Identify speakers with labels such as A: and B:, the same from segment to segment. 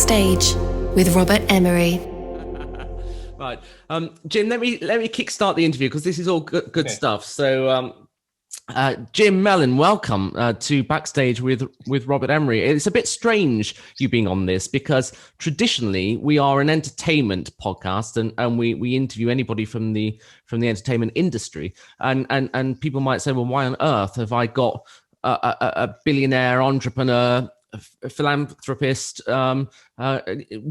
A: Backstage with Robert Emery.
B: Right, Jim. Let me kickstart the interview because this is all good stuff. So, Jim Mellon, welcome to Backstage with Robert Emery. It's a bit strange you being on this because traditionally we are an entertainment podcast and we interview anybody from the entertainment industry. And people might say, well, why on earth have I got a billionaire, entrepreneur, philanthropist,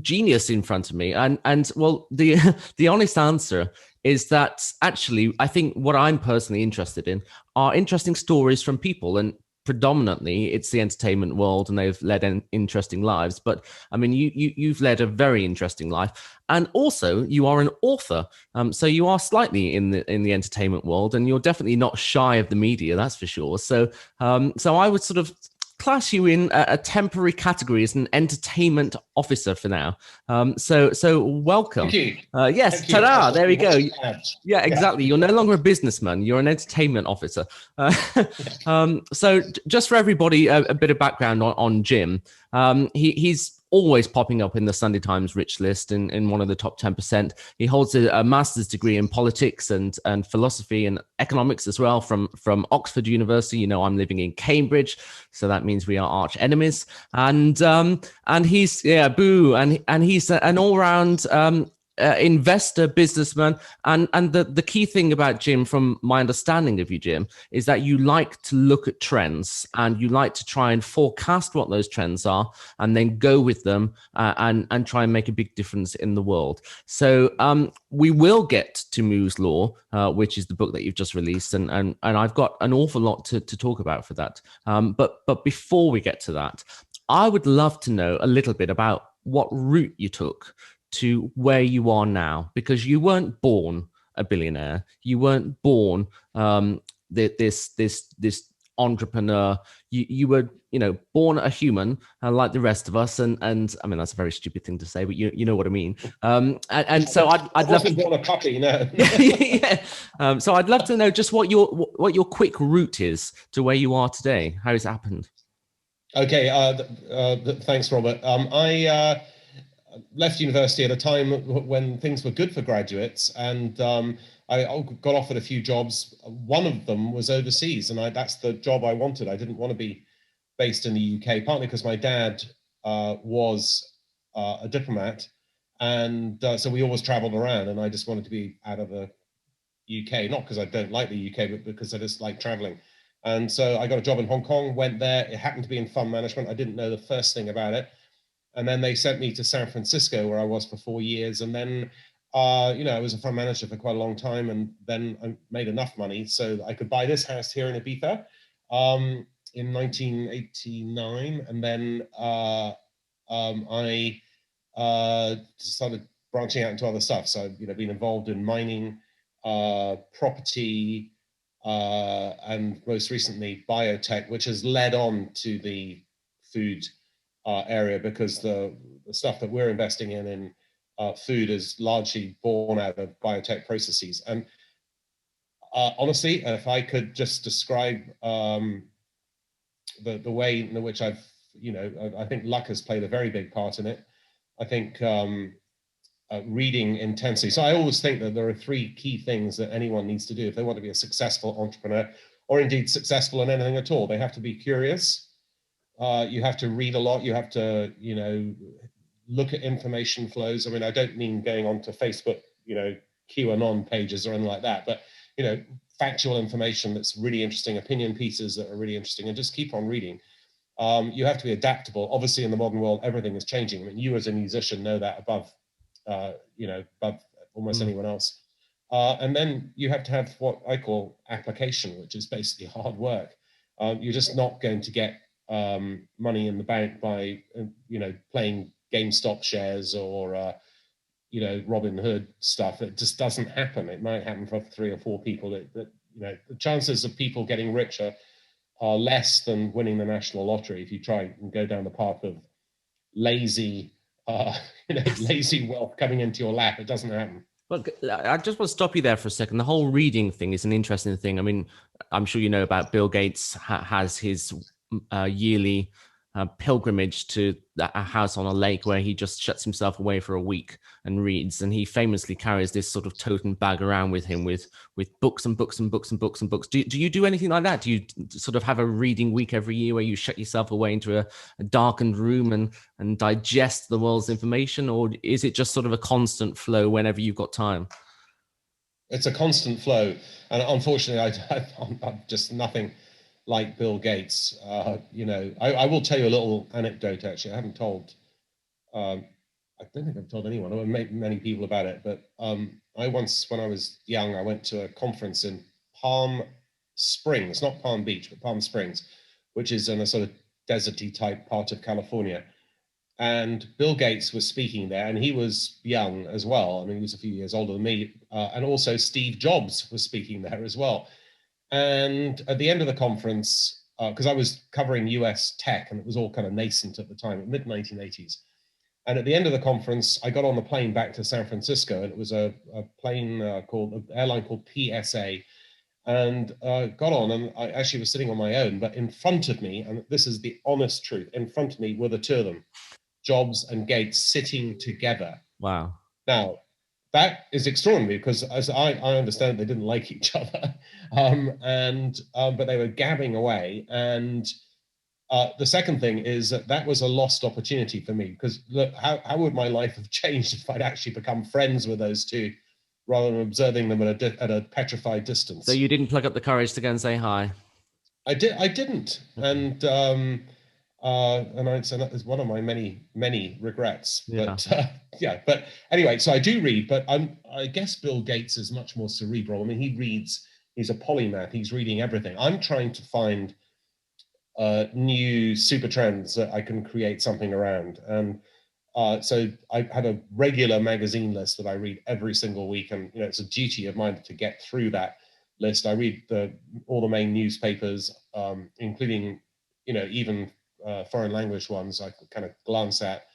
B: genius in front of me? And well, the honest answer is that actually, I think what I'm personally interested in are interesting stories from people, and predominantly it's the entertainment world, and they've led interesting lives. But I mean, you've led a very interesting life, and also you are an author, so you are slightly in the entertainment world, and you're definitely not shy of the media, that's for sure. So I would sort of class you in a temporary category as an entertainment officer for now. So welcome.
C: Thank you.
B: Yes,
C: Thank you.
B: ta-da, there we go. Yeah, exactly.
C: Yeah.
B: You're no longer a businessman. You're an entertainment officer. So just for everybody, a bit of background on Jim. He's always popping up in the Sunday Times Rich List in one of the top 10%. He holds a master's degree in politics and philosophy and economics as well from Oxford University. You know, I'm living in Cambridge, so that means we are arch enemies. And he's boo, and he's an all-round investor, businessman, and the key thing about Jim, from my understanding of you, Jim, is that you like to look at trends and you like to try and forecast what those trends are and then go with them and try and make a big difference in the world. So we will get to Moore's Law, which is the book that you've just released, and I've got an awful lot to talk about for that. But before we get to that, I would love to know a little bit about what route you took to where you are now, because you weren't born a billionaire. You weren't born this entrepreneur. You were, born a human like the rest of us. And I mean, that's a very stupid thing to say, but you know what I mean. And so I'd love to
C: born a puppy, no.
B: Yeah. So I'd love to know just what your quick route is to where you are today. How it's happened.
C: Okay. Thanks, Robert. I left university at a time when things were good for graduates, and I got offered a few jobs. One of them was overseas, and that's the job I wanted. I didn't want to be based in the UK, partly because my dad was a diplomat, and so we always traveled around, and I just wanted to be out of the UK, not because I don't like the UK, but because I just like traveling. And so I got a job in Hong Kong, went there. It happened to be in fund management. I didn't know the first thing about it. And then they sent me to San Francisco, where I was for 4 years. And then, I was a fund manager for quite a long time. And then I made enough money so that I could buy this house here in Ibiza in 1989. And then I started branching out into other stuff. So I've been involved in mining, property, and most recently biotech, which has led on to the food area, because the stuff that we're investing in food is largely born out of biotech processes. And honestly, if I could just describe the way in which I think luck has played a very big part in it. I think reading intensely. So I always think that there are three key things that anyone needs to do if they want to be a successful entrepreneur, or indeed successful in anything at all. They have to be curious. You have to read a lot. You have to, look at information flows. I mean, I don't mean going on to Facebook, QAnon pages or anything like that, but, factual information that's really interesting, opinion pieces that are really interesting, and just keep on reading. You have to be adaptable. Obviously, in the modern world, everything is changing. I mean, you as a musician know that above almost anyone else. And then you have to have what I call application, which is basically hard work. You're just not going to get money in the bank by playing GameStop shares or Robin Hood stuff. It just doesn't happen. It might happen for 3 or 4 people. The chances of people getting richer are less than winning the national lottery if you try and go down the path of lazy wealth coming into your lap. It doesn't happen.
B: Look, I just want to stop you there for a second. The whole reading thing is an interesting thing. I mean, I'm sure you know about Bill Gates has his yearly pilgrimage to a house on a lake where he just shuts himself away for a week and reads. And he famously carries this sort of totem bag around with him with books and books and books and books and books. Do you do anything like that? Do you sort of have a reading week every year where you shut yourself away into a darkened room and digest the world's information? Or is it just sort of a constant flow whenever you've got time?
C: It's a constant flow. And unfortunately, I'm just nothing like Bill Gates. I will tell you a little anecdote, actually. I haven't told, I don't think I've told anyone, or many people about it, but I once, when I was young, I went to a conference in Palm Springs, not Palm Beach, but Palm Springs, which is in a sort of deserty type part of California. And Bill Gates was speaking there, and he was young as well. I mean, he was a few years older than me. And also Steve Jobs was speaking there as well. And at the end of the conference, because I was covering US tech, and it was all kind of nascent at the time, mid-1980s. And at the end of the conference, I got on the plane back to San Francisco, and it was an airline called PSA, and got on, and I actually was sitting on my own. But in front of me, and this is the honest truth, in front of me were the two of them, Jobs and Gates, sitting together.
B: Wow.
C: Now, that is extraordinary because, as I understand, they didn't like each other, but they were gabbing away. And the second thing is that was a lost opportunity for me, because look, how would my life have changed if I'd actually become friends with those two rather than observing them at a petrified distance?
B: So you didn't plug up the courage to go and say hi?
C: I didn't, and so that is one of my many regrets.
B: Yeah.
C: But but anyway, so I do read, but I guess Bill Gates is much more cerebral. I mean, he's a polymath. He's reading everything. I'm trying to find new super trends that I can create something around. And so I have a regular magazine list that I read every single week, and it's a duty of mine to get through that list. I read all the main newspapers, including even foreign language ones. I kind of glance at,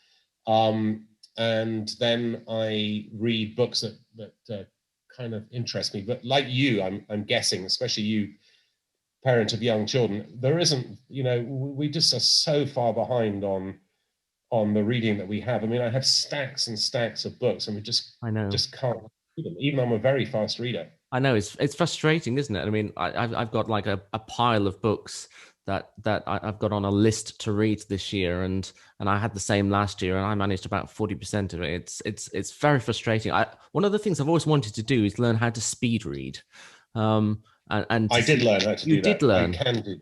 C: and then I read books that kind of interest me. But like you, I'm guessing, especially you, parent of young children, there isn't. We just are so far behind on the reading that we have. I mean, I have stacks and stacks of books, and just can't read them, even though I'm a very fast reader.
B: I know it's frustrating, isn't it? I mean, I've got like a pile of books that I've got on a list to read this year, and I had the same last year, and I managed about 40% of it. It's very frustrating. One of the things I've always wanted to do is learn how to speed read. And
C: I did learn how to do that.
B: You did learn.
C: I can do that.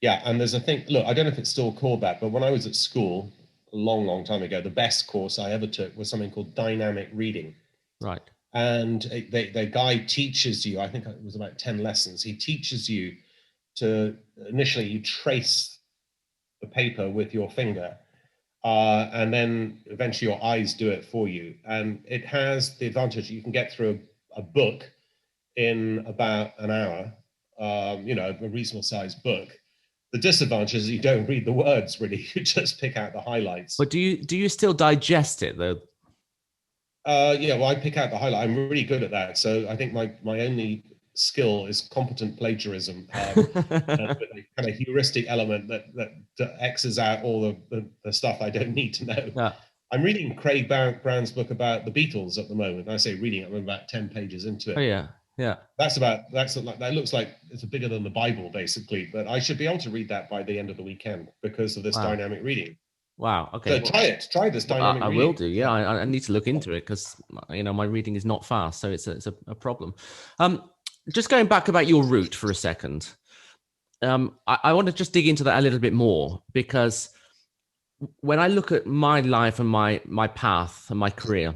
C: Yeah, and there's a thing. Look, I don't know if it's still called that, but when I was at school a long time ago, the best course I ever took was something called dynamic reading.
B: Right.
C: And the guy teaches you, I think it was about 10 lessons. He teaches you to initially you trace the paper with your finger, and then eventually your eyes do it for you. And it has the advantage you can get through a book in about an hour, a reasonable sized book. The disadvantage is you don't read the words really, you just pick out the highlights.
B: But do you still digest it though?
C: Well, I pick out the highlight. I'm really good at that. So I think my only skill is competent plagiarism, with a kind of heuristic element that X's out all the stuff I don't need to know.
B: Yeah.
C: I'm reading Craig Brown's book about the Beatles at the moment. And I say reading, I'm about 10 pages into it.
B: Oh yeah. Yeah.
C: That looks like it's bigger than the Bible basically, but I should be able to read that by the end of the weekend because of this dynamic reading.
B: Wow. Okay.
C: So try this dynamic reading.
B: I will do. Yeah. I need to look into it because, my reading is not fast. So it's a problem. Just going back about your route for a second. I want to just dig into that a little bit more, because when I look at my life and my path and my career,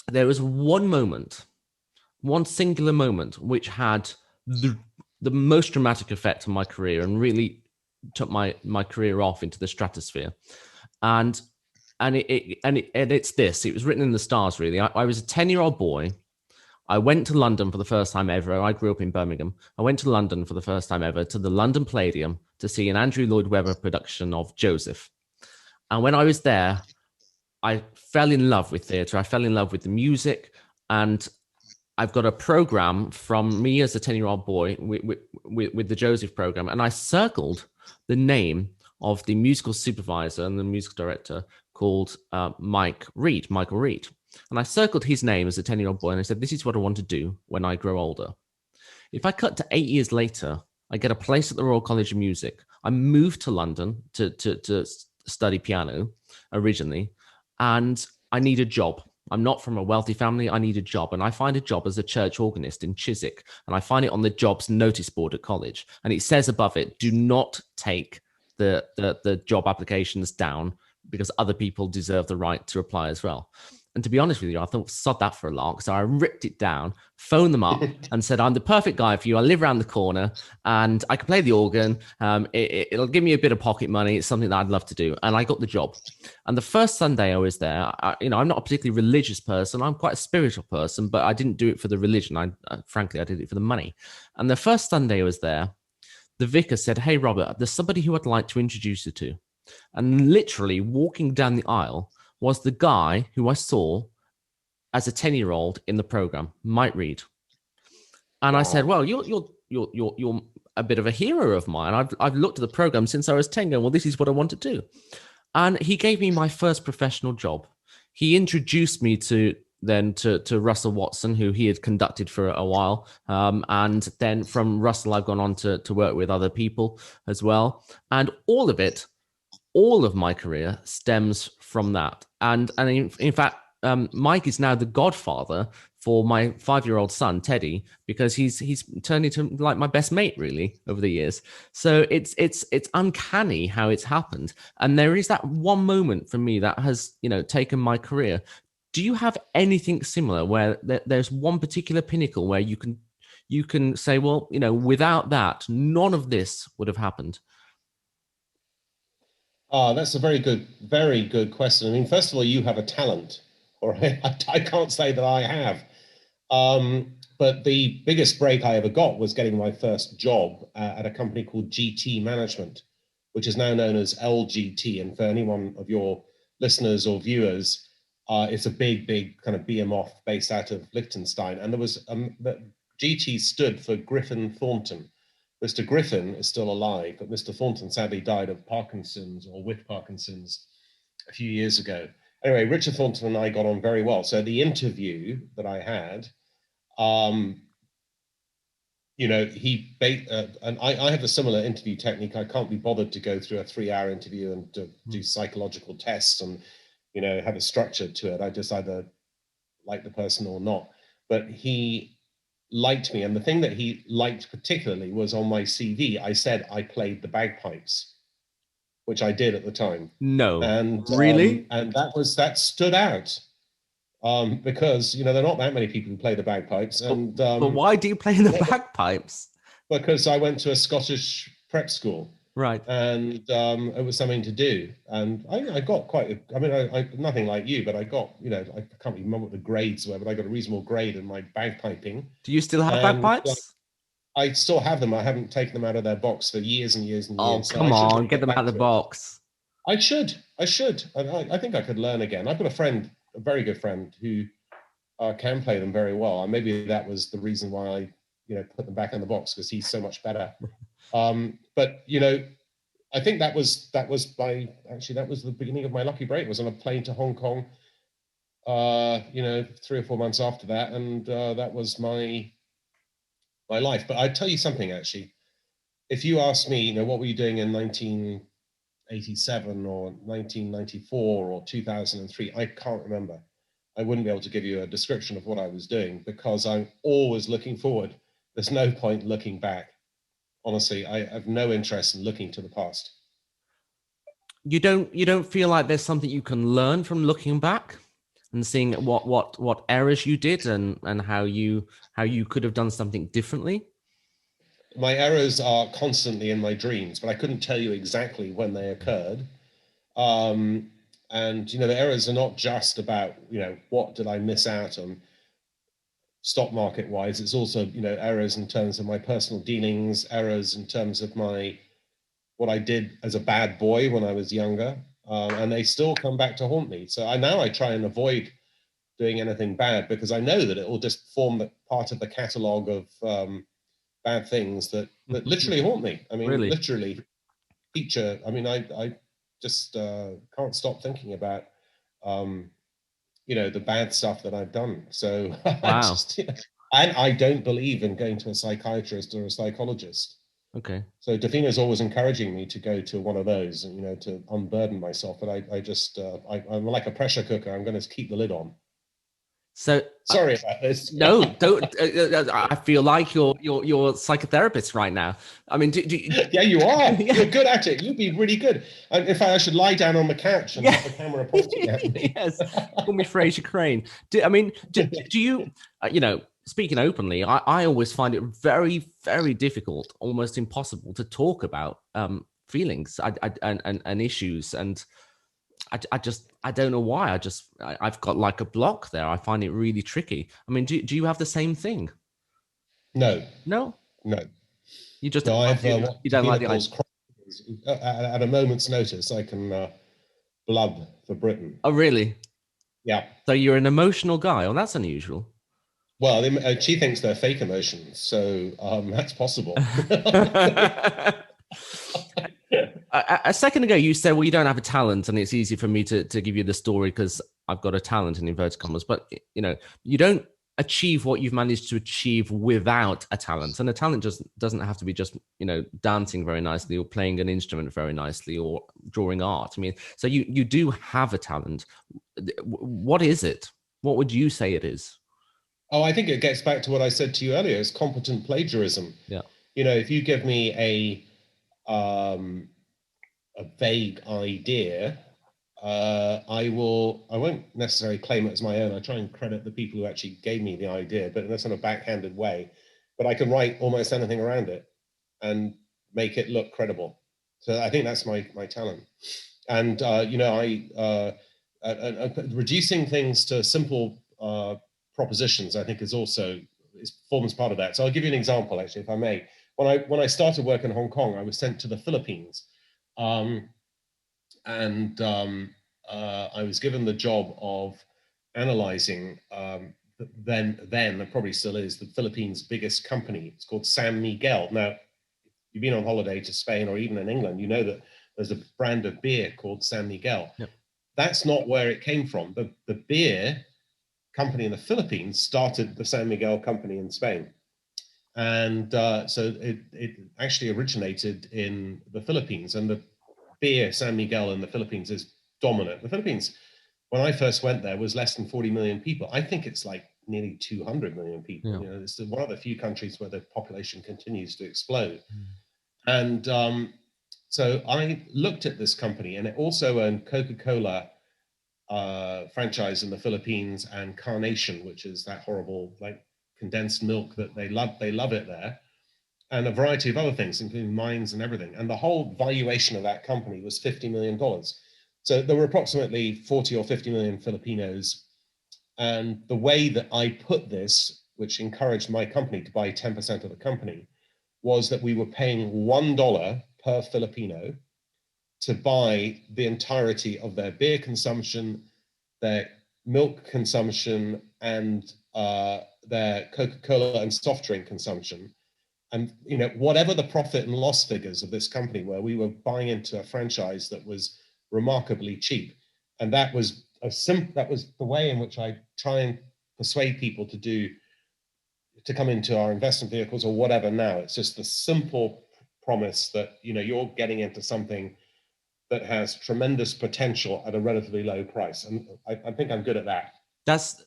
B: there was one singular moment, which had the most dramatic effect on my career and really took my career off into the stratosphere. And it's this. It was written in the stars, really. I was a 10-year-old boy. I went to London for the first time ever. I grew up in Birmingham. I went to London for the first time ever to the London Palladium to see an Andrew Lloyd Webber production of Joseph. And when I was there, I fell in love with theatre. I fell in love with the music. And I've got a program from me as a 10-year-old boy with the Joseph program. And I circled the name of the musical supervisor and the musical director called Michael Reed. And I circled his name as a 10-year-old boy, and I said, this is what I want to do when I grow older. If I cut to 8 years later, I get a place at the Royal College of Music. I moved to London to study piano originally, and I need a job. I'm not from a wealthy family. I need a job. And I find a job as a church organist in Chiswick. And I find it on the jobs notice board at college. And it says above it, do not take the job applications down because other people deserve the right to apply as well. And to be honest with you, I thought, sod that for a lark. So I ripped it down, phoned them up and said, I'm the perfect guy for you. I live around the corner and I can play the organ. It'll give me a bit of pocket money. It's something that I'd love to do. And I got the job. And the first Sunday I was there, I'm not a particularly religious person. I'm quite a spiritual person, but I didn't do it for the religion. Frankly, I did it for the money. And the first Sunday I was there, the vicar said, hey, Robert, there's somebody who I'd like to introduce you to. And literally walking down the aisle was the guy who I saw as a 10-year-old in the program, Mike Reed. And I said, well, you're a bit of a hero of mine. I've looked at the program since I was 10 going, well, this is what I want to do. And he gave me my first professional job. He introduced me to Russell Watson, who he had conducted for a while. And then from Russell, I've gone on to work with other people as well. And all of my career stems from that. And in fact, Mike is now the godfather for my 5-year-old son, Teddy, because he's turned into like my best mate really over the years. So it's uncanny how it's happened. And there is that one moment for me that has, taken my career. Do you have anything similar where there's one particular pinnacle where you can say, well, without that, none of this would have happened?
C: That's a very good question. I mean, first of all, you have a talent, or I can't say that I have. But the biggest break I ever got was getting my first job at a company called GT Management, which is now known as LGT. And for anyone of your listeners or viewers, it's a big kind of behemoth based out of Liechtenstein. And there was GT stood for Griffin Thornton. Mr. Griffin is still alive, but Mr. Thornton sadly died of Parkinson's or with Parkinson's a few years ago. Anyway, Richard Thornton and I got on very well. So the interview that I had, and I have a similar interview technique. I can't be bothered to go through a 3-hour interview and to do psychological tests and, have a structure to it. I just either like the person or not. But he liked me. And the thing that he liked particularly was on my CV, I said I played the bagpipes, which I did at the time.
B: No,
C: and
B: really?
C: And that stood out because, there are not that many people who play the bagpipes. And
B: but why do you play the bagpipes?
C: Because I went to a Scottish prep school.
B: Right.
C: And it was something to do. And I got quite, I nothing like you, but I got, I can't remember what the grades were, but I got a reasonable grade in my bagpiping.
B: Do you still have bagpipes?
C: I still have them. I haven't taken them out of their box for years and years and years.
B: Oh, come on, get them out of the box.
C: I should. I think I could learn again. I've got a very good friend who can play them very well. And maybe that was the reason why I, put them back in the box, because he's so much better. But I think that was the beginning of my lucky break. I was on a plane to Hong Kong, 3 or 4 months after that, and that was my life. But I'd tell you something, actually. If you asked me, what were you doing in 1987 or 1994 or 2003, I can't remember. I wouldn't be able to give you a description of what I was doing, because I'm always looking forward. There's no point looking back. Honestly, I have no interest in looking to the past.
B: You don't feel like there's something you can learn from looking back and seeing what errors you did and how you could have done something differently?
C: My errors are constantly in my dreams, but I couldn't tell you exactly when they occurred. And the errors are not just about what did I miss out on stock market wise. It's also errors in terms of my personal dealings, errors in terms of what I did as a bad boy when I was younger, and they still come back to haunt me. So I try and avoid doing anything bad, because I know that it will just form the part of the catalogue of bad things that literally haunt me. I mean,
B: really?
C: Literally. feature. I mean, I just can't stop thinking about, the bad stuff that I've done. So I
B: Wow.
C: just, and I don't believe in going to a psychiatrist or a psychologist.
B: Okay.
C: So Davina's always encouraging me to go to one of those, and to unburden myself. But I just, I'm like a pressure cooker. I'm going to keep the lid on.
B: So
C: Sorry about this.
B: no, don't. I feel like you're a psychotherapist right now. I mean,
C: Yeah, you are.
B: yeah.
C: You're good at it. You'd be really good. In fact, I should lie down on the couch and have the camera pointing at me.
B: Yes, call me Fraser Crane. Do you, speaking openly, I always find it very, very difficult, almost impossible to talk about feelings and issues. And I don't know why. I've got like a block there. I find it really tricky. I mean, do you have the same thing?
C: No,
B: No,
C: no.
B: you just
C: No, I've
B: you
C: what
B: don't like
C: Davina
B: the idea.
C: calls at a moment's notice, I can blub for Britain.
B: Oh, really?
C: Yeah.
B: So you're an emotional guy. Oh, that's unusual.
C: Well, she thinks they're fake emotions, so that's possible.
B: A second ago, you said, well, you don't have a talent, and it's easy for me to give you the story because I've got a talent in inverted commas. But, you don't achieve what you've managed to achieve without a talent. And a talent just doesn't have to be just, dancing very nicely or playing an instrument very nicely or drawing art. I mean, so you do have a talent. What is it? What would you say it is?
C: Oh, I think it gets back to what I said to you earlier. It's competent plagiarism.
B: Yeah.
C: If you give me a vague idea, I won't necessarily claim it as my own. I try and credit the people who actually gave me the idea, but in a sort of backhanded way. But I can write almost anything around it and make it look credible. So I think that's my talent. And reducing things to simple propositions, I think, forms part of that. So I'll give you an example, actually, if I may. When I started work in Hong Kong, I was sent to the Philippines, and I was given the job of analyzing then and probably still is, the Philippines' biggest company. It's called San Miguel. Now, if you've been on holiday to Spain or even in England, you know that there's a brand of beer called San Miguel.
B: Yep.
C: That's not where it came from. The beer company in the Philippines started the San Miguel company in Spain. And so it actually originated in the Philippines, and the beer San Miguel in the Philippines is dominant. The Philippines, when I first went there, was less than 40 million people. I think it's like nearly 200 million people.
B: Yeah.
C: It's one of the few countries where the population continues to explode. And so I looked at this company, and it also owned Coca-Cola franchise in the Philippines, and Carnation, which is that horrible condensed milk that they love it there, and a variety of other things, including mines and everything. And the whole valuation of that company was $50 million. So there were approximately 40 or 50 million Filipinos. And the way that I put this, which encouraged my company to buy 10% of the company, was that we were paying $1 per Filipino to buy the entirety of their beer consumption, their milk consumption, and their Coca-Cola and soft drink consumption. And whatever the profit and loss figures of this company were, we were buying into a franchise that was remarkably cheap. And that was the way in which I try and persuade people to come into our investment vehicles or whatever now. It's just the simple promise that you're getting into something that has tremendous potential at a relatively low price. And I think I'm good at that.
B: That's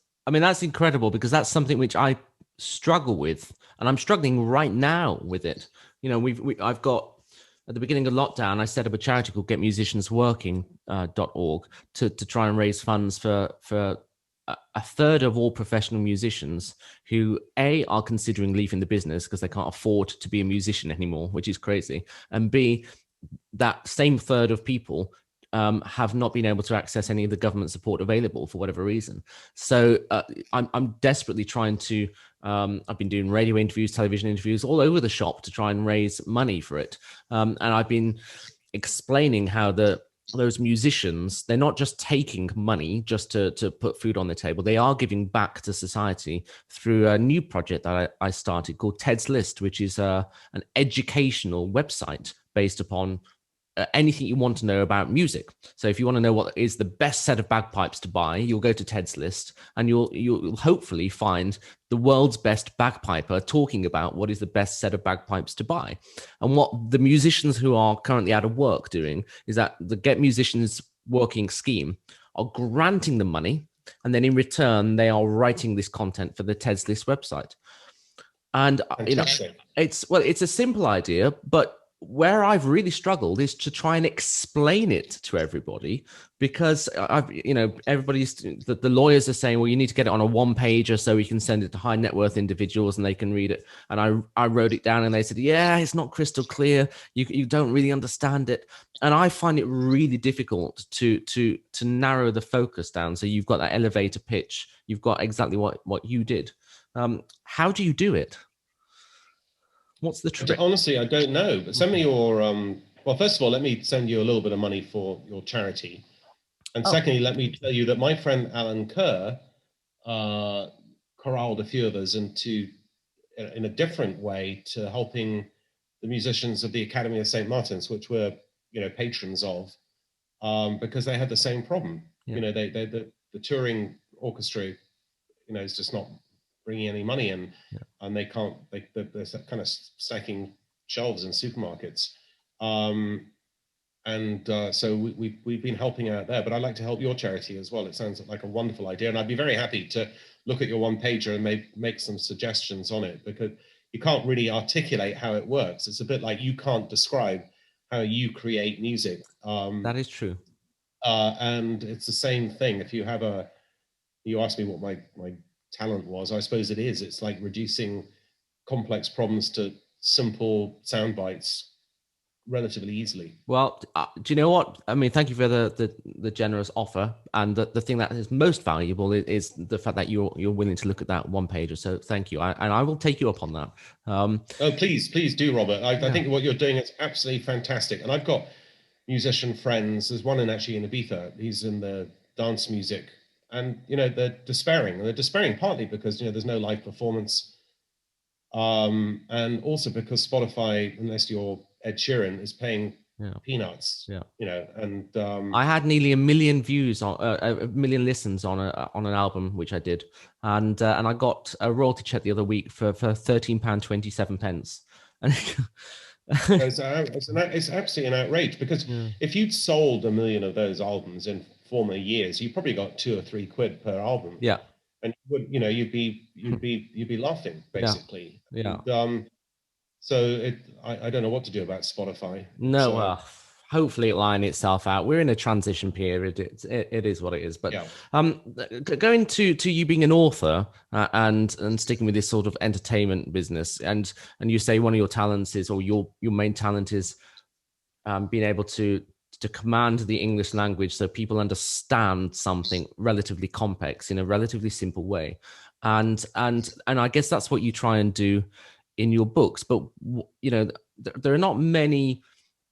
B: incredible, because that's something which I struggle with, and I'm struggling right now with it. I've got, at the beginning of lockdown, I set up a charity called getmusiciansworking.org to try and raise funds for a third of all professional musicians who are considering leaving the business because they can't afford to be a musician anymore, which is crazy. And B, that same third of people have not been able to access any of the government support available for whatever reason. So I'm desperately trying to, I've been doing radio interviews, television interviews all over the shop to try and raise money for it. And I've been explaining how those musicians, they're not just taking money just to put food on the table. They are giving back to society through a new project that I started called Ted's List, which is an educational website based upon anything you want to know about music. So if you want to know what is the best set of bagpipes to buy, you'll go to Ted's list, and you'll hopefully find the world's best bagpiper talking about what is the best set of bagpipes to buy. And what the musicians who are currently out of work doing is that the Get Musicians working scheme are granting them money, and then in return they are writing this content for the Ted's list website. And it's a simple idea, but where I've really struggled is to try and explain it to everybody, because everybody's, the lawyers are saying, well, you need to get it on a one pager so we can send it to high net worth individuals and they can read it. And I wrote it down, and they said, yeah, it's not crystal clear. You don't really understand it. And I find it really difficult to narrow the focus down. So you've got that elevator pitch. You've got exactly what you did. How do you do it? What's the trick?
C: Honestly, I don't know. But send me your, well, first of all, let me send you a little bit of money for your charity. And secondly, let me tell you that my friend Alan Kerr corralled a few of us into, in a different way, to helping the musicians of the Academy of St. Martin's, which we're, patrons of, because they had the same problem. Yeah. The touring orchestra, is just not bringing any money in, and they're kind of stacking shelves in supermarkets. So we've been helping out there, but I'd like to help your charity as well. It sounds like a wonderful idea, and I'd be very happy to look at your one pager and make some suggestions on it, because you can't really articulate how it works. It's a bit like you can't describe how you create music.
B: That is true.
C: And it's the same thing. If you asked me what my talent was, I suppose it's like reducing complex problems to simple sound bites relatively easily.
B: Well, do you know what I mean? Thank you for the generous offer, and the thing that is most valuable is the fact that you're willing to look at that one pager. So thank you, and I will take you up on that.
C: Oh, please do, Robert. I think what you're doing is absolutely fantastic, and I've got musician friends. There's one in Ibiza. He's in the dance music. And, they're despairing. And they're despairing partly because, there's no live performance. And also because Spotify, unless you're Ed Sheeran, is paying peanuts. Yeah. And
B: I had nearly 1 million views on 1 million listens on an album, which I did. And I got a royalty check the other week for £13.27. And
C: it's absolutely an outrage, because if you'd sold 1 million of those albums in former years, you probably got £2 or £3 per album.
B: Yeah,
C: and you'd be laughing basically.
B: Yeah.
C: And, so I don't know what to do about Spotify.
B: No, well, hopefully it'll line itself out. We're in a transition period. It is what it is. But going to you being an author and sticking with this sort of entertainment business, and you say one of your talents is, or your main talent is being able to command the English language so people understand something relatively complex in a relatively simple way. And I guess that's what you try and do in your books. But, there are not many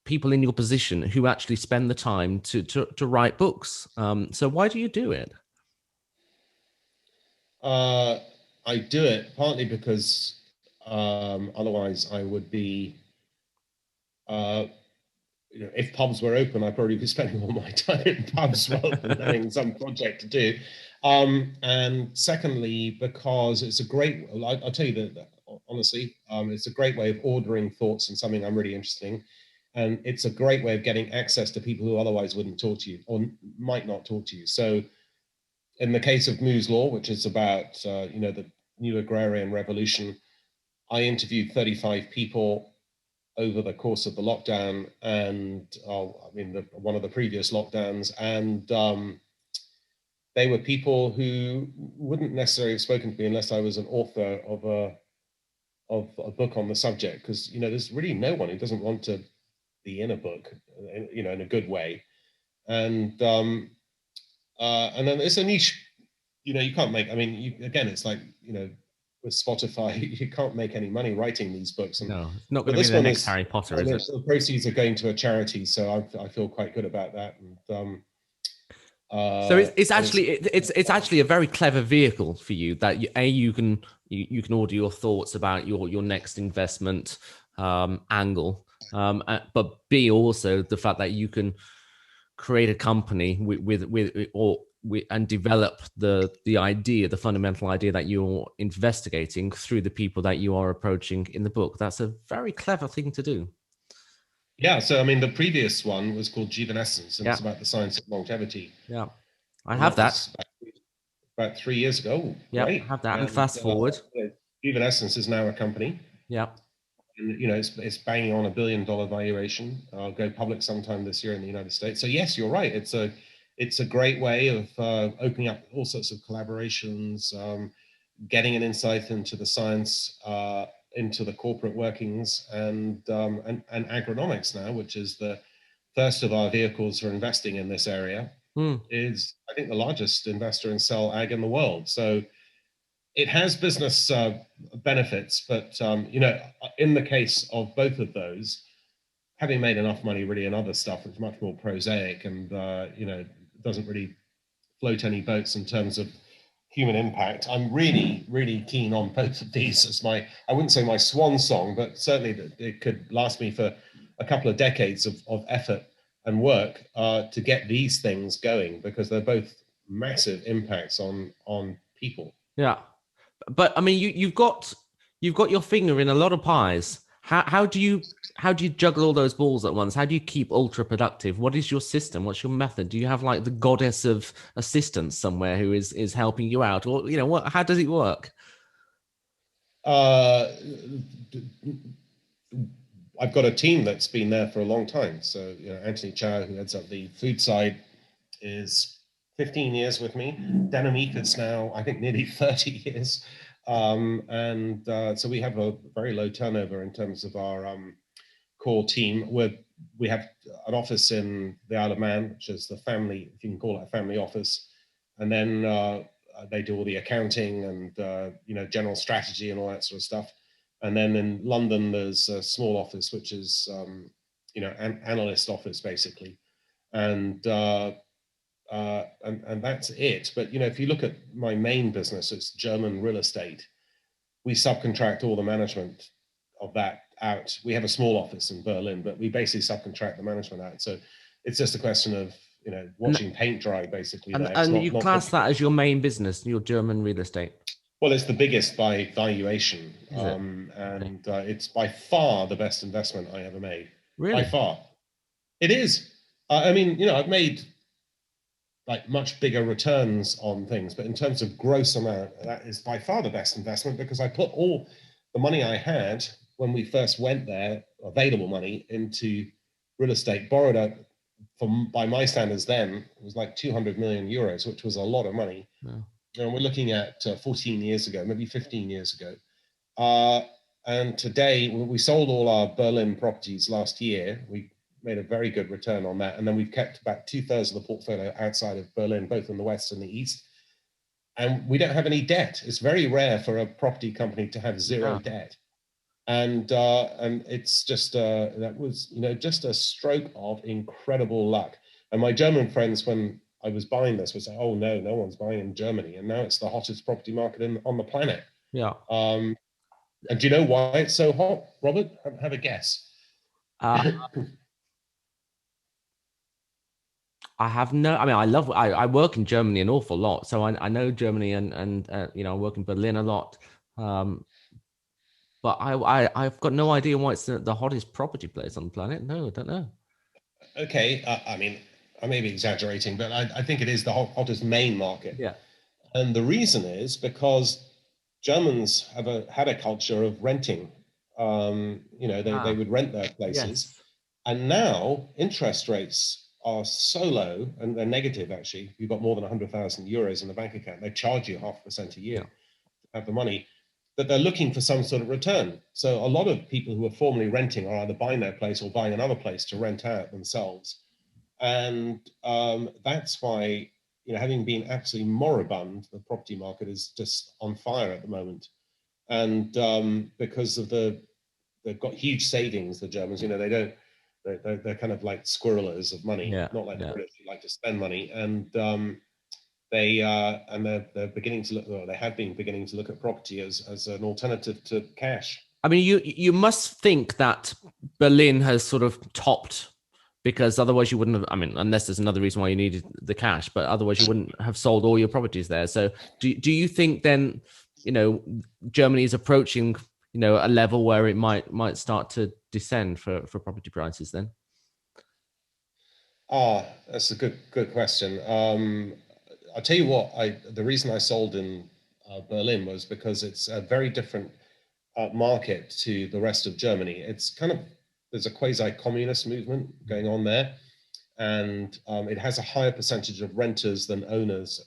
B: people in your position who actually spend the time to write books. So why do you do it?
C: I do it partly because otherwise I would be, if pubs were open, I'd probably be spending all my time in pubs rather than having some project to do. And secondly, because it's a great, I'll tell you that honestly, it's a great way of ordering thoughts in something I'm really interested in. And it's a great way of getting access to people who otherwise wouldn't talk to you or might not talk to you. So in the case of Moore's Law, which is about, the new agrarian revolution, I interviewed 35 people over the course of the lockdown and one of the previous lockdowns, and they were people who wouldn't necessarily have spoken to me unless I was an author of a book on the subject, because there's really no one who doesn't want to be in a book, in a good way, and then it's a niche. You can't make. It's like with Spotify, you can't make any money writing these books. And,
B: no, it's not going to be the next Harry Potter, is it?
C: The proceeds are going to a charity, so I feel quite good about that. And,
B: so it's actually a very clever vehicle for you that you can order your thoughts about your next investment angle, But B, also the fact that you can create a company and develop the idea, the fundamental idea that you're investigating through the people that you are approaching in the book. That's a very clever thing to do.
C: Yeah. So, I mean, the previous one was called Juvenescence, and
B: Yeah.
C: it's about the science of longevity.
B: Yeah. I
C: And
B: have that.
C: was about 3 years ago. Oh,
B: Yeah,
C: great.
B: I have that. And fast forward.
C: Juvenescence is now a company.
B: Yeah.
C: And, it's banging on $1 billion valuation. I'll go public sometime this year in the United States. So yes, you're right. It's a great way of opening up all sorts of collaborations, getting an insight into the science, into the corporate workings, and agronomics now, which is the first of our vehicles for investing in this area, is, I think, the largest investor in cell ag in the world. So it has business benefits, but in the case of both of those, having made enough money really in other stuff, it's much more prosaic and doesn't really float any boats in terms of human impact. I'm really, really keen on both of these as I wouldn't say my swan song, but certainly that it could last me for a couple of decades of effort and work to get these things going, because they're both massive impacts on people.
B: Yeah. But I mean, you've got your finger in a lot of pies. How do you juggle all those balls at once? How do you keep ultra productive? What is your system? What's your method? Do you have like the goddess of assistance somewhere who is helping you out, or what? How does it work?
C: I've got a team that's been there for a long time. So Anthony Chow, who heads up the food side, is 15 years with me. Denamika's now, I think, nearly 30 years. So we have a very low turnover in terms of our core team. We have an office in the Isle of Man, which is the family, if you can call it a family office. And then they do all the accounting and, general strategy and all that sort of stuff. And then in London, there's a small office, which is, an analyst office, basically. And that's it. But if you look at my main business, it's German real estate. We subcontract all the management of that out. We have a small office in Berlin, but we basically subcontract the management out. So it's just a question of watching paint dry, basically.
B: And you class that as your main business, your German real estate.
C: Well, it's the biggest by valuation, it's by far the best investment I ever made.
B: Really?
C: By far, it is. I mean, I've made like much bigger returns on things, but in terms of gross amount, that is by far the best investment, because I put all the money I had when we first went there, available money, into real estate, borrowed out by my standards then, it was like 200 million euros, which was a lot of money. Yeah. And we're looking at 14 years ago, maybe 15 years ago. And today, we sold all our Berlin properties last year. We made a very good return on that. And then we've kept about 2/3 of the portfolio outside of Berlin, both in the West and the East. And we don't have any debt. It's very rare for a property company to have zero debt. And it's just, that was, just a stroke of incredible luck. And my German friends, when I was buying this, would say, oh, no one's buying in Germany. And now it's the hottest property market on the planet.
B: Yeah.
C: And do you know why it's so hot, Robert? Have a guess.
B: I have no. I mean, I work in Germany an awful lot, so I know Germany and I work in Berlin a lot. But I've got no idea why it's the hottest property place on the planet. No, I don't know.
C: Okay, I mean, I may be exaggerating, but I think it is the hottest main market.
B: Yeah.
C: And the reason is because Germans have had a culture of renting. They would rent their places. Yes. And now interest rates are so low, and they're negative, actually. If you've got more than 100,000 euros in the bank account, they charge you 0.5% a year to have the money, that they're looking for some sort of return. So a lot of people who are formerly renting are either buying their place or buying another place to rent out themselves. And that's why, having been absolutely moribund, the property market is just on fire at the moment. And because of they've got huge savings, the Germans, they're kind of like squirrelers of money, not like the British who like to spend money. And they're beginning to look, or they have been beginning to look at property as an alternative to cash.
B: I mean, you must think that Berlin has sort of topped, because otherwise you wouldn't have, I mean, unless there's another reason why you needed the cash, but otherwise you wouldn't have sold all your properties there. So do you think then, Germany is approaching, a level where it might start to descend for property prices then?
C: That's a good question. I'll tell you what, the reason I sold in Berlin was because it's a very different market to the rest of Germany. It's kind of, there's a quasi-communist movement going on there, and it has a higher percentage of renters than owners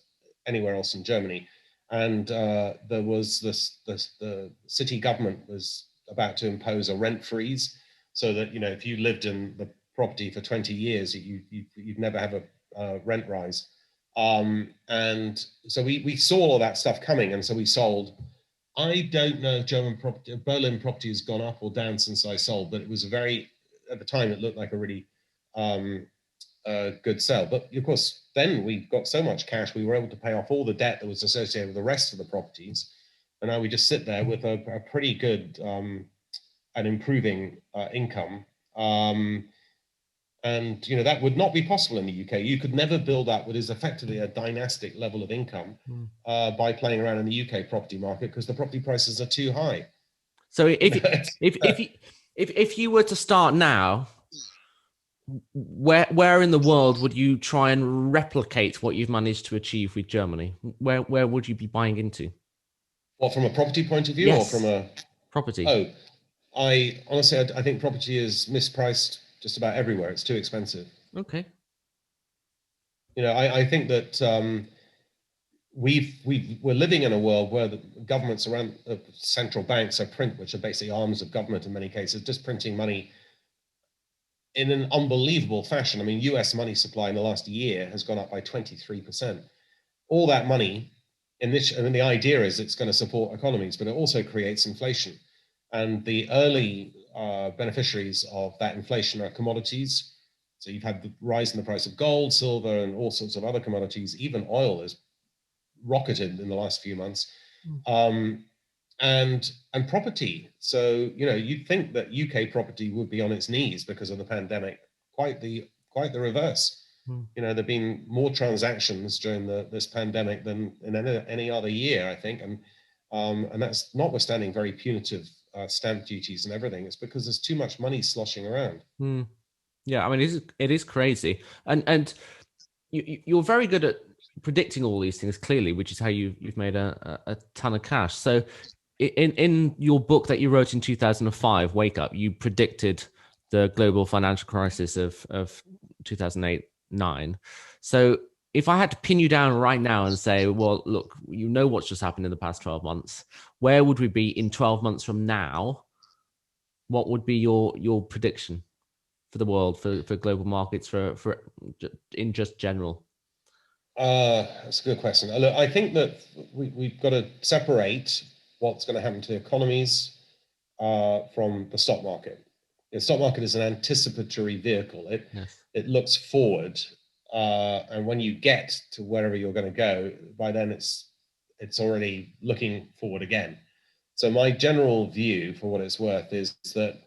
C: anywhere else in Germany. And there was the city government was about to impose a rent freeze, so that if you lived in the property for 20 years, you'd never have a rent rise. And so we saw all that stuff coming, and so we sold. I don't know if Berlin property has gone up or down since I sold, but it was at the time, it looked like a really good sell. But of course, then we got so much cash, we were able to pay off all the debt that was associated with the rest of the properties. And now we just sit there with a pretty good and improving income. And that would not be possible in the UK. You could never build up what is effectively a dynastic level of income by playing around in the UK property market, because the property prices are too high.
B: So if you were to start now, where in the world would you try and replicate what you've managed to achieve with Germany? Where would you be buying into?
C: Well, from a property point of view,
B: yes.
C: Or from a
B: property?
C: I honestly, I think property is mispriced just about everywhere. It's too expensive.
B: Okay.
C: I think that we're living in a world where the governments around central banks which are basically arms of government in many cases, just printing money in an unbelievable fashion. I mean, US money supply in the last year has gone up by 23%. All that money and the idea is it's going to support economies, but it also creates inflation. And the early beneficiaries of that inflation are commodities. So you've had the rise in the price of gold, silver, and all sorts of other commodities. Even oil has rocketed in the last few months. And property. So you'd think that UK property would be on its knees because of the pandemic. Quite the reverse. There've been more transactions during this pandemic than in any other year, I think, and that's notwithstanding very punitive stamp duties and everything. It's because there's too much money sloshing around.
B: Yeah, I mean, it is crazy, and you're very good at predicting all these things clearly, which is how you've made a ton of cash. So in your book that you wrote in 2005, Wake Up, you predicted the global financial crisis of 2008-9. So if I had to pin you down right now and say, well, look, what's just happened in the past 12 months, where would we be in 12 months from now? What would be your prediction for the world, for global markets, for in just general?
C: That's a good question. Look, I think that we've got to separate what's going to happen to the economies from the stock market. The stock market is an anticipatory vehicle. It looks forward, and when you get to wherever you're going to go, by then it's already looking forward again. So my general view, for what it's worth, is that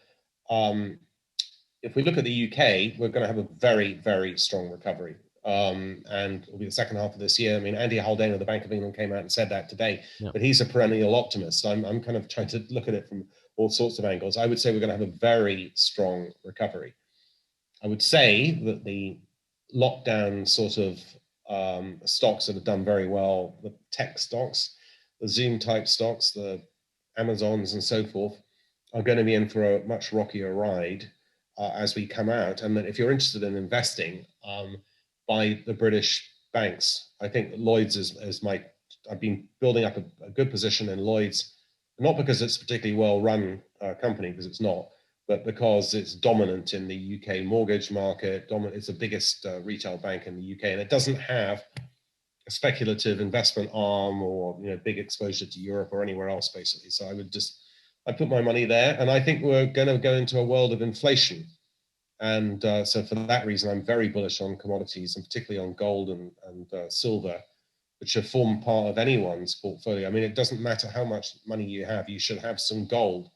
C: if we look at the UK, we're going to have a very, very strong recovery. And it'll be the second half of this year. I mean, Andy Haldane of the Bank of England came out and said that today, but he's a perennial optimist. So I'm kind of trying to look at it from all sorts of angles. I would say we're going to have a very strong recovery. I would say that the lockdown sort of stocks that have done very well, the tech stocks, the Zoom type stocks, the Amazons and so forth, are going to be in for a much rockier ride as we come out. And that if you're interested in investing, by the British banks, I think Lloyd's I've been building up a good position in Lloyd's, not because it's a particularly well-run company, because it's not, but because it's dominant in the UK mortgage market. It's the biggest retail bank in the UK, and it doesn't have a speculative investment arm or big exposure to Europe or anywhere else, basically. So I put my money there, and I think we're going to go into a world of inflation. And so for that reason, I'm very bullish on commodities, and particularly on gold and silver, which should form part of anyone's portfolio. I mean, it doesn't matter how much money you have, you should have some gold.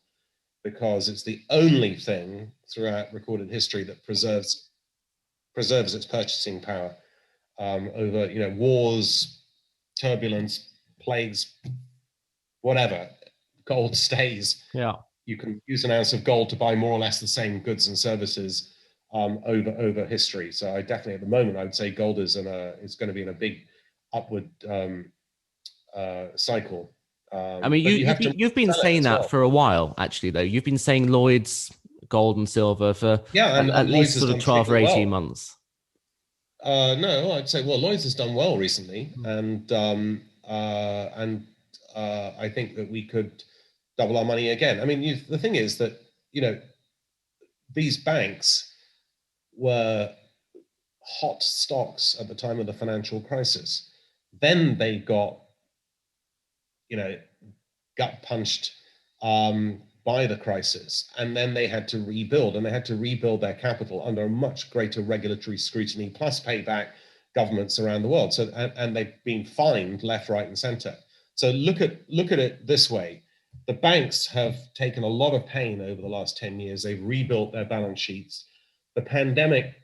C: because it's the only thing throughout recorded history that preserves its purchasing power over, wars, turbulence, plagues, whatever. Gold stays.
B: Yeah.
C: You can use an ounce of gold to buy more or less the same goods and services over history. So I definitely, at the moment, I would say gold is going to be in a big upward cycle.
B: I mean,
C: But you have to
B: you've been
C: sell it
B: saying
C: as
B: that
C: well.
B: for a while, actually, though. You've been saying Lloyd's gold and silver for
C: And
B: at least
C: Lloyd's has
B: sort of
C: done
B: 12 or
C: particularly
B: 18
C: well.
B: months.
C: No, I'd say, well, Lloyd's has done well recently, and I think that we could double our money again. I mean, the thing is that these banks were hot stocks at the time of the financial crisis. Then they got, gut punched by the crisis, and then they had to rebuild, and they had to rebuild their capital under a much greater regulatory scrutiny, plus pay back governments around the world. So, and they've been fined left, right, and center. So look at it this way: the banks have taken a lot of pain over the last 10 years. They've rebuilt their balance sheets. The pandemic,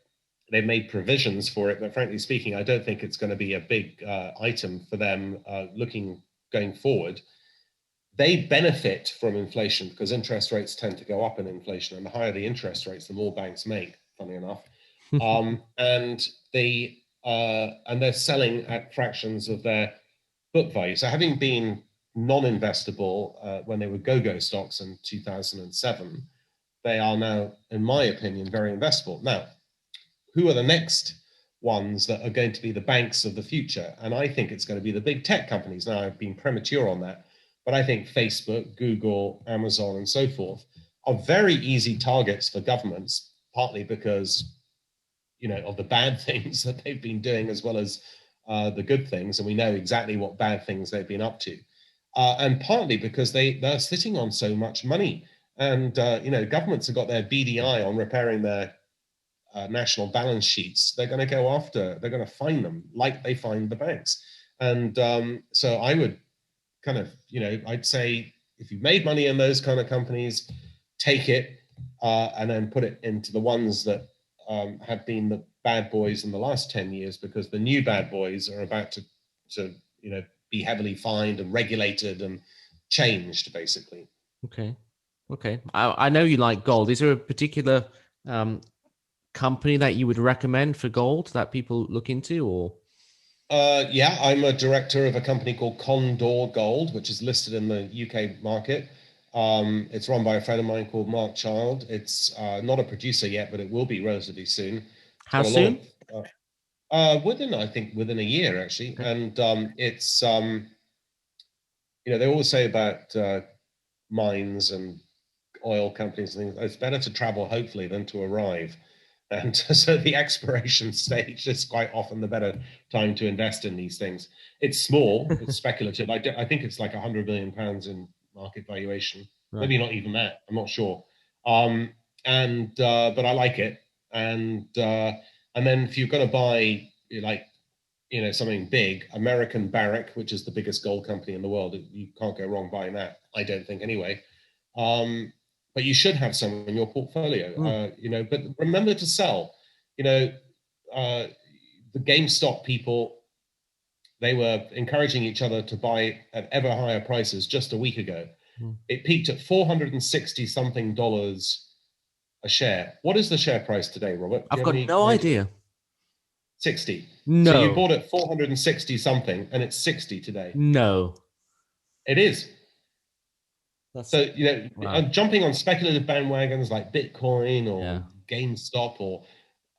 C: they've made provisions for it, but frankly speaking, I don't think it's going to be a big item for them going forward. They benefit from inflation because interest rates tend to go up in inflation, and the higher the interest rates, the more banks make, funny enough. And they're selling at fractions of their book value. So having been non-investable when they were go-go stocks in 2007, they are now, in my opinion, very investable. Now, who are the next ones that are going to be the banks of the future? And I think it's going to be the big tech companies. Now, I've been premature on that, but I think Facebook, Google, Amazon, and so forth are very easy targets for governments, partly because, of the bad things that they've been doing as well as the good things. And we know exactly what bad things they've been up to. And partly because they're sitting on so much money. And, governments have got their BDI on repairing their national balance sheets. They're going to find them like they find the banks. And so I would kind of, I'd say if you've made money in those kind of companies, take it and then put it into the ones that have been the bad boys in the last 10 years, because the new bad boys are about to be heavily fined and regulated and changed, basically.
B: Okay. I know you like gold. Is there a particular company that you would recommend for gold that people look into, or?
C: Yeah, I'm a director of a company called Condor Gold, which is listed in the UK market. It's run by a friend of mine called Mark Child. It's not a producer yet, but it will be relatively soon.
B: How soon?
C: Within a year, actually. Okay. And it's, they always say about mines and oil companies and things, it's better to travel, hopefully, than to arrive. And so the exploration stage is quite often the better time to invest in these things. It's small, it's speculative. I think it's like £100 million in market valuation. Right. Maybe not even that. I'm not sure. But I like it. And then if you're going to buy something big, American Barrick, which is the biggest gold company in the world, you can't go wrong buying that. I don't think anyway. But you should have some in your portfolio, but remember to sell. The GameStop people, they were encouraging each other to buy at ever higher prices just a week ago. It peaked at $460 something a share. What is the share price today, Robert?
B: I've got no idea.
C: 60.
B: No.
C: So you bought it 460 something and it's 60 today.
B: No.
C: It is. So,
B: wow.
C: I'm jumping on speculative bandwagons like Bitcoin or GameStop or,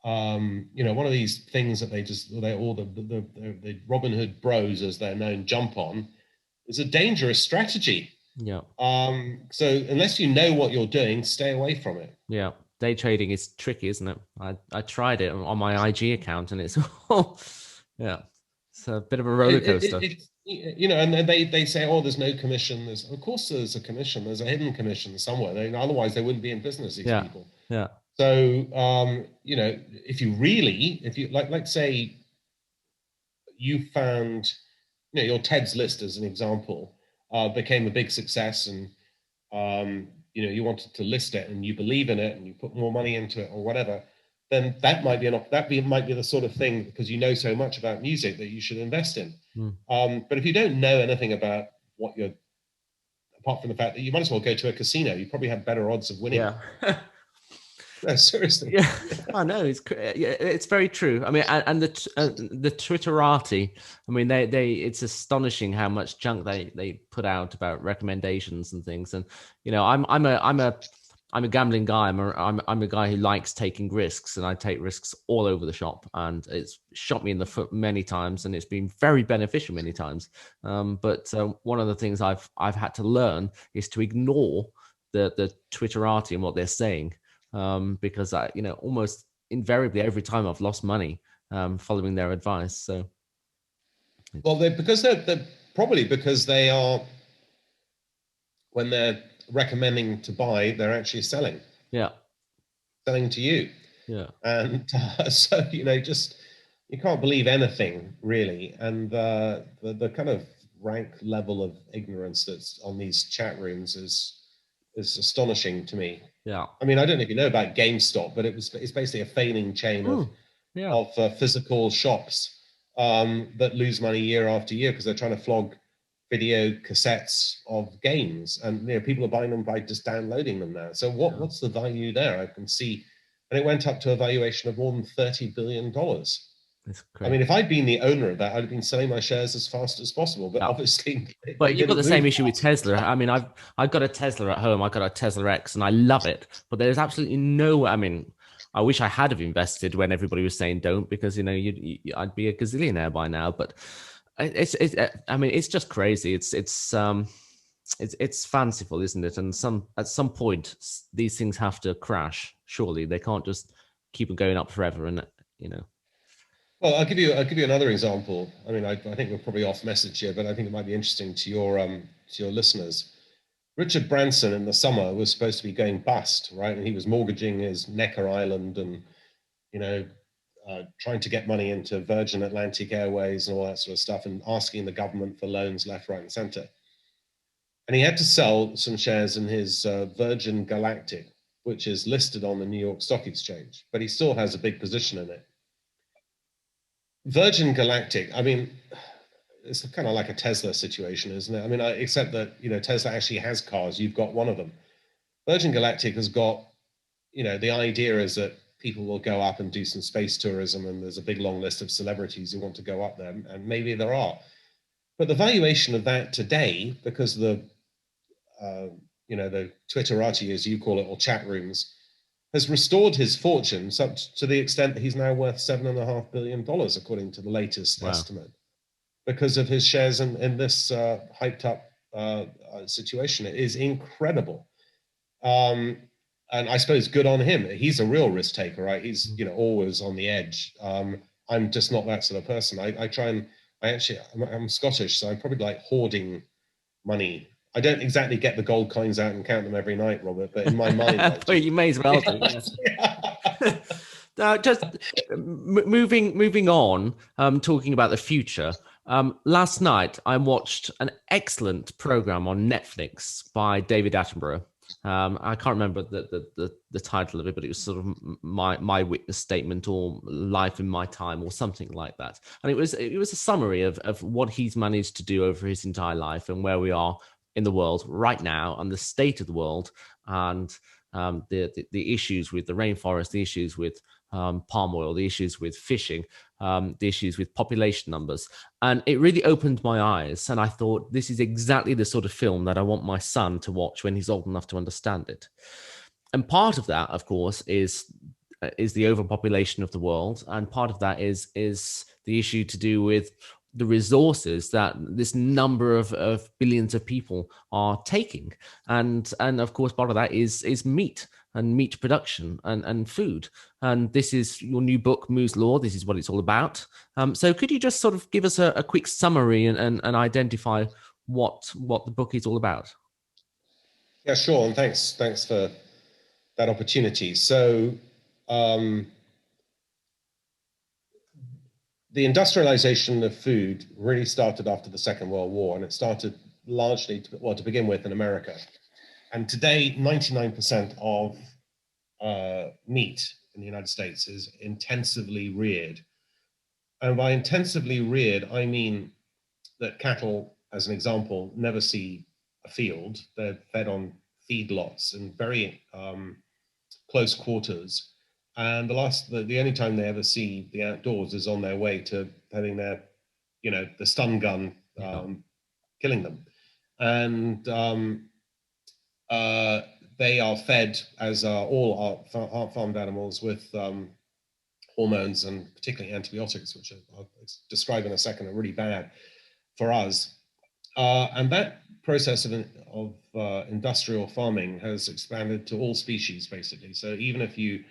C: one of these things that the Robin Hood bros, as they're known, jump on, is a dangerous strategy.
B: Yeah.
C: So unless you know what you're doing, stay away from it.
B: Yeah. Day trading is tricky, isn't it? I tried it on my IG account and it's, it's a bit of a roller coaster.
C: And they say, oh, there's no commission. Of course there's a commission. There's a hidden commission somewhere. Otherwise they wouldn't be in business, these people.
B: Yeah.
C: So, if you let's say you found, your Ted's list as an example, became a big success and, you wanted to list it and you believe in it and you put more money into it or whatever, then that might be the sort of thing, because you know so much about music, that you should invest in. But if you don't know anything about what you're, apart from the fact that you might as well go to a casino, you probably have better odds of winning.
B: Yeah.
C: No, seriously.
B: Yeah, I know. It's very true. I mean, and the Twitterati. I mean, they it's astonishing how much junk they put out about recommendations and things. And I'm a gambling guy. I'm a guy who likes taking risks, and I take risks all over the shop. And it's shot me in the foot many times, and it's been very beneficial many times. But one of the things I've had to learn is to ignore the Twitterati and what they're saying. Because I, almost invariably every time I've lost money following their advice. So,
C: well, they're probably because they are, when they're recommending to buy, they're actually selling.
B: Yeah,
C: selling to you.
B: Yeah,
C: and so just you can't believe anything really, and the kind of rank level of ignorance that's on these chat rooms is astonishing to me.
B: Yeah.
C: I mean, I don't know if you know about GameStop, but it's basically a failing chain of physical shops that lose money year after year because they're trying to flog video cassettes of games, and people are buying them by just downloading them now. So what's the value there? I can see, and it went up to a valuation of more than $30 billion.
B: That's crazy.
C: I mean, if I'd been the owner of that, I'd have been selling my shares as fast as possible. But obviously,
B: but you've got the same issue with Tesla. I mean, I've got a Tesla at home. I've got a Tesla X, and I love it. But there's absolutely no. I mean, I wish I had have invested when everybody was saying don't, because I'd be a gazillionaire by now. But I mean, it's just crazy. It's fanciful, isn't it? And at some point, these things have to crash. Surely they can't just keep them going up forever. And
C: Well, I'll give you another example. I mean, I think we're probably off message here, but I think it might be interesting to your listeners. Richard Branson in the summer was supposed to be going bust, right? And he was mortgaging his Necker Island and trying to get money into Virgin Atlantic Airways and all that sort of stuff, and asking the government for loans left, right, and center. And he had to sell some shares in his Virgin Galactic, which is listed on the New York Stock Exchange, but he still has a big position in it. Virgin Galactic, I mean, it's kind of like a Tesla situation, isn't it? I mean, except that, Tesla actually has cars. You've got one of them. Virgin Galactic has got, the idea is that people will go up and do some space tourism, and there's a big long list of celebrities who want to go up there, and maybe there are. But the valuation of that today, because the Twitterati, as you call it, or chat rooms, has restored his fortune to the extent that he's now worth $7.5 billion, according to the latest estimate, because of his shares in this hyped up situation. It is incredible. And I suppose good on him. He's a real risk taker, right? He's, always on the edge. I'm just not that sort of person. I'm Scottish, so I'm probably like hoarding money. I don't exactly get the gold coins out and count them every night, Robert, but in my mind,
B: but you may as well do. Yeah. Now, just moving on, talking about the future. Last night, I watched an excellent program on Netflix by David Attenborough. I can't remember the title of it, but it was sort of my witness statement, or life in my time, or something like that. And it was a summary of what he's managed to do over his entire life, and where we are in the world right now, and the state of the world, and the issues with the rainforest, the issues with palm oil, the issues with fishing, the issues with population numbers. And it really opened my eyes. And I thought, this is exactly the sort of film that I want my son to watch when he's old enough to understand it. And part of that, of course, is the overpopulation of the world. And part of that is the issue to do with the resources that this number of billions of people are taking. And of course, part of that is meat and meat production and food. And this is your new book, Moo's Law. This is what it's all about. So could you just sort of give us a quick summary and identify what the book is all about?
C: Yeah, sure. And thanks for that opportunity. So the industrialization of food really started after the Second World War, and it started largely, to begin with, in America. And today, 99% of meat in the United States is intensively reared. And by intensively reared, I mean that cattle, as an example, never see a field. They're fed on feedlots in very close quarters. And the only time they ever see the outdoors is on their way to having their, the stun gun killing them. And they are fed, as are all our farmed animals, with hormones and particularly antibiotics, which I'll describe in a second, are really bad for us. And that process of industrial farming has expanded to all species, basically. So even if you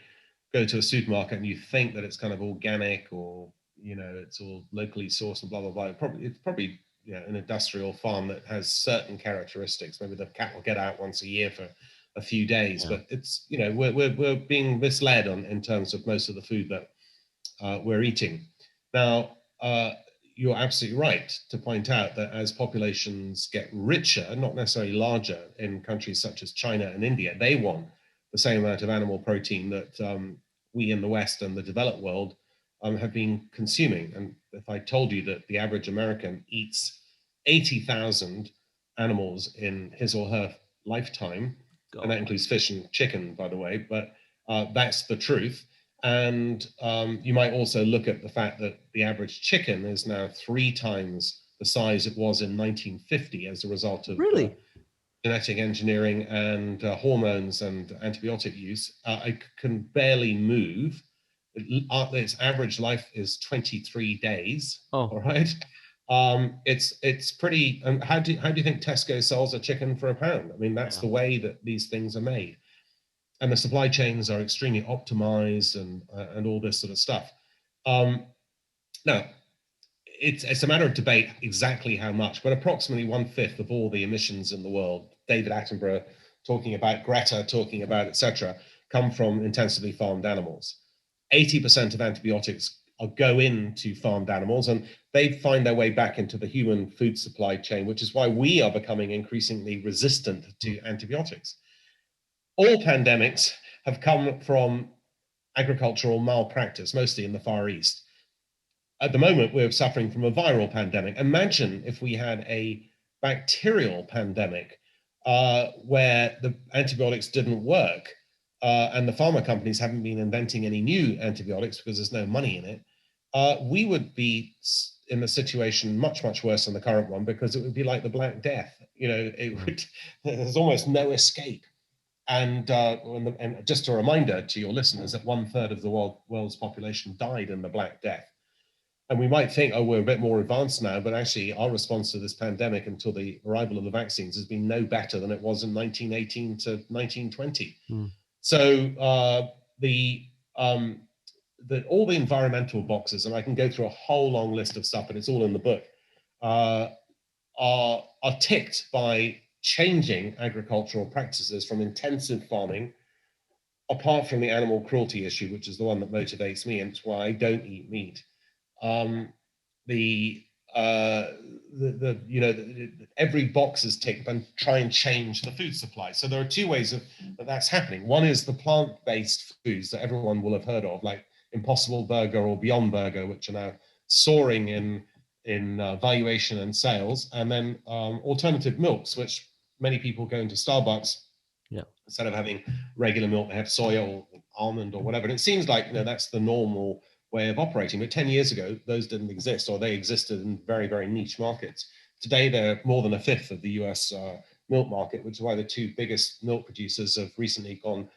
C: go to a supermarket and you think that it's kind of organic, or it's all locally sourced and blah blah blah, it's probably an industrial farm that has certain characteristics. Maybe the cat will get out once a year for a few days, but it's we're being misled in terms of most of the food that we're eating. Now, you're absolutely right to point out that as populations get richer, not necessarily larger, in countries such as China and India, they want the same amount of animal protein that we in the West and the developed world have been consuming. And if I told you that the average American eats 80,000 animals in his or her lifetime, and that includes fish and chicken, by the way, but that's the truth. And you might also look at the fact that the average chicken is now 3 times the size it was in 1950 as a result of genetic engineering and hormones and antibiotic use. It can barely move. Its average life is 23 days. All right. It's pretty. How do you think Tesco sells a chicken for £1? I mean, that's the way that these things are made. And the supply chains are extremely optimized and all this sort of stuff. Now, it's a matter of debate exactly how much, but approximately 1/5 of all the emissions in the world, David Attenborough talking about, Greta talking about, etc., come from intensively farmed animals. 80% of antibiotics go into farmed animals, and they find their way back into the human food supply chain, which is why we are becoming increasingly resistant to antibiotics. All pandemics have come from agricultural malpractice, mostly in the Far East. At the moment, we're suffering from a viral pandemic. Imagine if we had a bacterial pandemic where the antibiotics didn't work and the pharma companies haven't been inventing any new antibiotics because there's no money in it. We would be in a situation much, much worse than the current one, because it would be like the Black Death. There's almost no escape. And just a reminder to your listeners that 1/3 of the world's population died in the Black Death. And we might think, we're a bit more advanced now, but actually our response to this pandemic until the arrival of the vaccines has been no better than it was in 1918 to 1920. So all the environmental boxes, and I can go through a whole long list of stuff, but it's all in the book, are ticked by changing agricultural practices from intensive farming, apart from the animal cruelty issue, which is the one that motivates me, and it's why I don't eat meat. Every box is ticked and try and change the food supply. So there are 2 ways that's happening. One is the plant-based foods that everyone will have heard of, like Impossible Burger or Beyond Burger, which are now soaring in valuation and sales, and then alternative milks, which many people go into Starbucks. Instead of having regular milk, they have soy or almond or whatever. And it seems like that's the normal way of operating. But 10 years ago, those didn't exist, or they existed in very, very niche markets. Today, they're more than 1/5 of the US milk market, which is why the 2 biggest milk producers have recently gone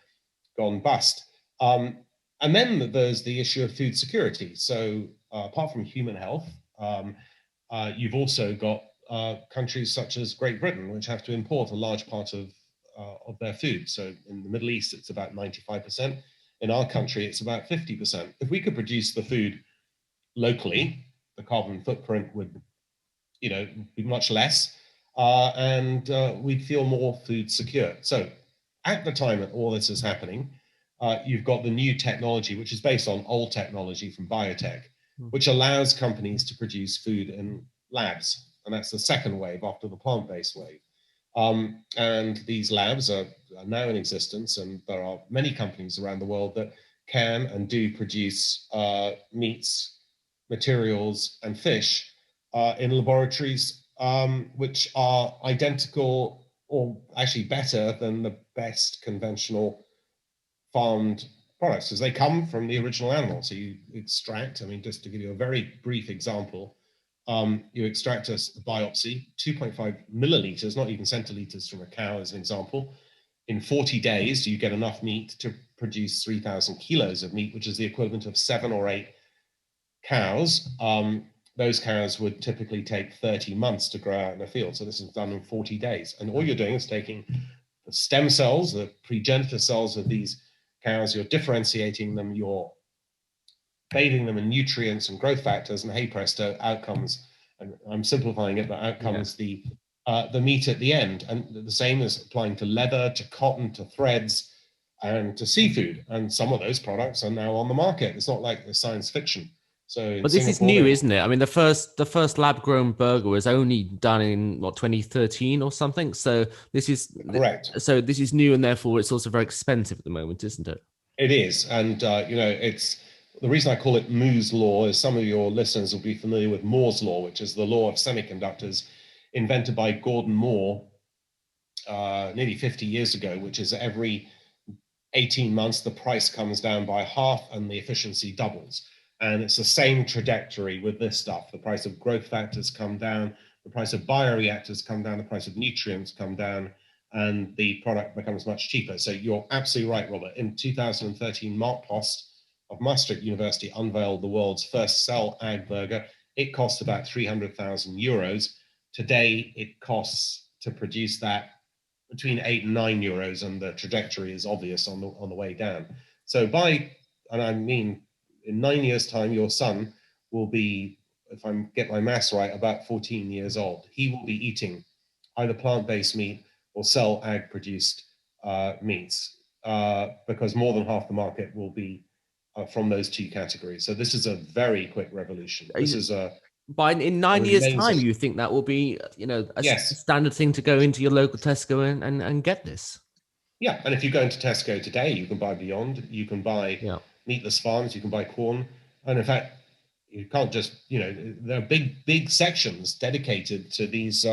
C: bust. And then there's the issue of food security. So apart from human health, you've also got countries such as Great Britain, which have to import a large part of their food. So in the Middle East, it's about 95%. In our country, it's about 50%. If we could produce the food locally, the carbon footprint would, be much less, and we'd feel more food secure. So at the time that all this is happening, you've got the new technology, which is based on old technology from biotech, which allows companies to produce food in labs. And that's the second wave after the plant-based wave. And these labs are now in existence, and there are many companies around the world that can and do produce meats, materials, and fish in laboratories which are identical or actually better than the best conventional farmed products, because they come from the original animal. So you extract, I mean, just to give you a very brief example, you extract a biopsy, 2.5 milliliters, not even centiliters, from a cow as an example. In 40 days, you get enough meat to produce 3,000 kilos of meat, which is the equivalent of 7 or 8 cows. Those cows would typically take 30 months to grow out in a field. So this is done in 40 days. And all you're doing is taking the stem cells, the progenitor cells of these cows, you're differentiating them, you're bathing them in nutrients and growth factors, and hey presto, out comes, and I'm simplifying it, but out comes the meat at the end. And the same is applying to leather, to cotton, to threads, and to seafood. And some of those products are now on the market. It's not like the science fiction. So in
B: But this is
C: Singapore,
B: new, isn't it? I mean, the first lab grown burger was only done in what, 2013 or something. So this is
C: correct.
B: So this is new, and therefore it's also very expensive at the moment, isn't it?
C: It is, and it's the reason I call it Moore's law is some of your listeners will be familiar with Moore's law, which is the law of semiconductors, invented by Gordon Moore nearly 50 years ago, which is every 18 months the price comes down by half and the efficiency doubles. And it's the same trajectory with this stuff. The price of growth factors come down, the price of bioreactors come down, the price of nutrients come down, and the product becomes much cheaper. So you're absolutely right, Robert. In 2013, Mark Post of Maastricht University unveiled the world's first cell ag burger. It cost about 300,000 euros. Today, it costs to produce that between 8 and 9 euros, and the trajectory is obvious on the way down. So and I mean, in 9 years' time, your son will be, if I get my maths right, about 14 years old. He will be eating either plant-based meat or cell ag-produced meats, because more than half the market will be from those two categories. So this is a very quick revolution. This is
B: By in 9 years' time,
C: amazing.
B: you think that will be, a
C: Yes.
B: standard thing to go into your local Tesco and get this?
C: Yeah, and if you go into Tesco today, you can buy Beyond, you can buy
B: Yeah.
C: Meatless Farms, you can buy Quorn, and in fact, you can't just, there are big sections dedicated to these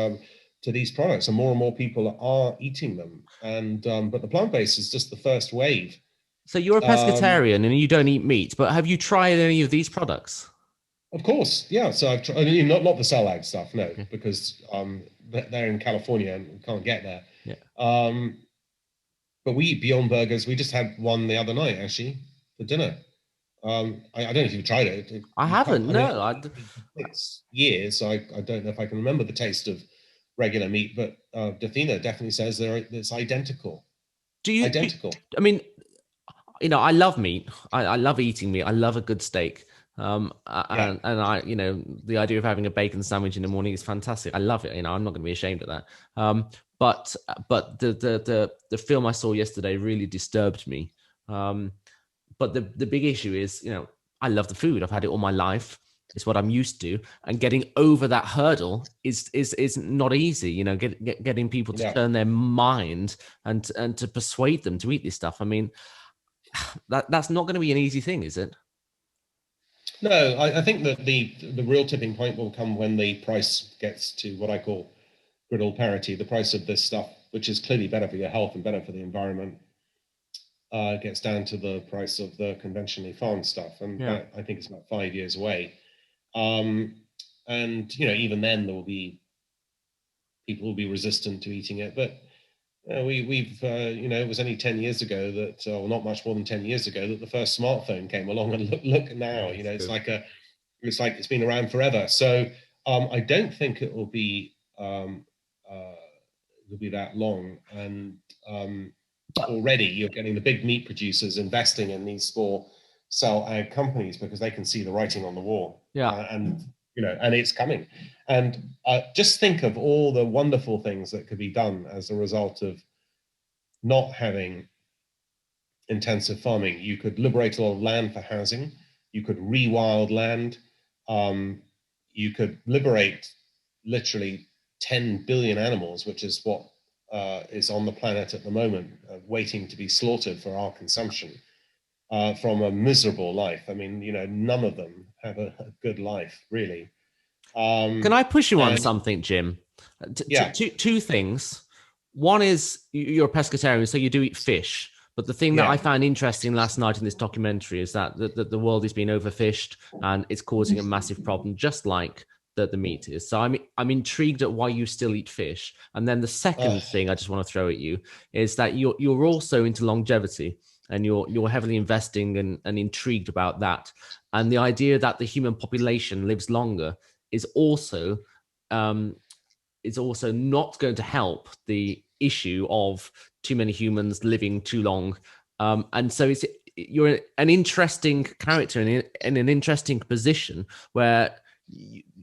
C: products, and more people are eating them. And but the plant-based is just the first wave.
B: So you're a pescatarian and you don't eat meat, but have you tried any of these products?
C: Of course, yeah. So I've tried, not the cell ag stuff, no,
B: Okay.
C: because they're in California and we can't get there.
B: Yeah.
C: But we eat Beyond Burgers. We just had one the other night, actually, for dinner. I don't know if you've tried it.
B: I
C: You can't.
B: haven't.
C: I mean,
B: No.
C: 6 years, so I don't know if I can remember the taste of regular meat. But Dathina definitely says it's identical.
B: Do you?
C: Identical.
B: I mean, I love meat. I love eating meat. I love a good steak.
C: Yeah.
B: And I, the idea of having a bacon sandwich in the morning is fantastic. I love it. I'm not going to be ashamed of that. But the film I saw yesterday really disturbed me. But the big issue is, I love the food. I've had it all my life. It's what I'm used to, and getting over that hurdle is not easy. Getting people to turn their mind and to persuade them to eat this stuff. I mean, that's not going to be an easy thing, is it?
C: No, I think that the real tipping point will come when the price gets to what I call griddle parity. The price of this stuff, which is clearly better for your health and better for the environment, gets down to the price of the conventionally farmed stuff, and that, I think, is about 5 years away. And even then, there will be people will be resistant to eating it. But we've it was only 10 years ago that, or not much more than 10 years ago, that the first smartphone came along. And look now, it's like it's been around forever. So I don't think it will be that long. And already you're getting the big meat producers investing in these small cell ag companies because they can see the writing on the wall. And it's coming. And just think of all the wonderful things that could be done as a result of not having intensive farming. You could liberate a lot of land for housing. You could rewild land. You could liberate literally 10 billion animals, which is what is on the planet at the moment, waiting to be slaughtered for our consumption, from a miserable life. I mean, none of them have a good life, really.
B: Can I push you on
C: And
B: something, Jim?
C: yeah,
B: Two things. One is you're a pescatarian, so you do eat fish. But the thing that I
C: yeah,
B: found interesting last night in this documentary is that the world is being overfished and it's causing a massive problem, just like the meat is. So I'm intrigued at why you still eat fish. And then the second thing I just want to throw at you is that you're also into longevity and you're heavily investing and intrigued about that. And the idea that the human population lives longer is also um, not going to help the issue of too many humans living too long. And so you're an interesting character in an interesting position where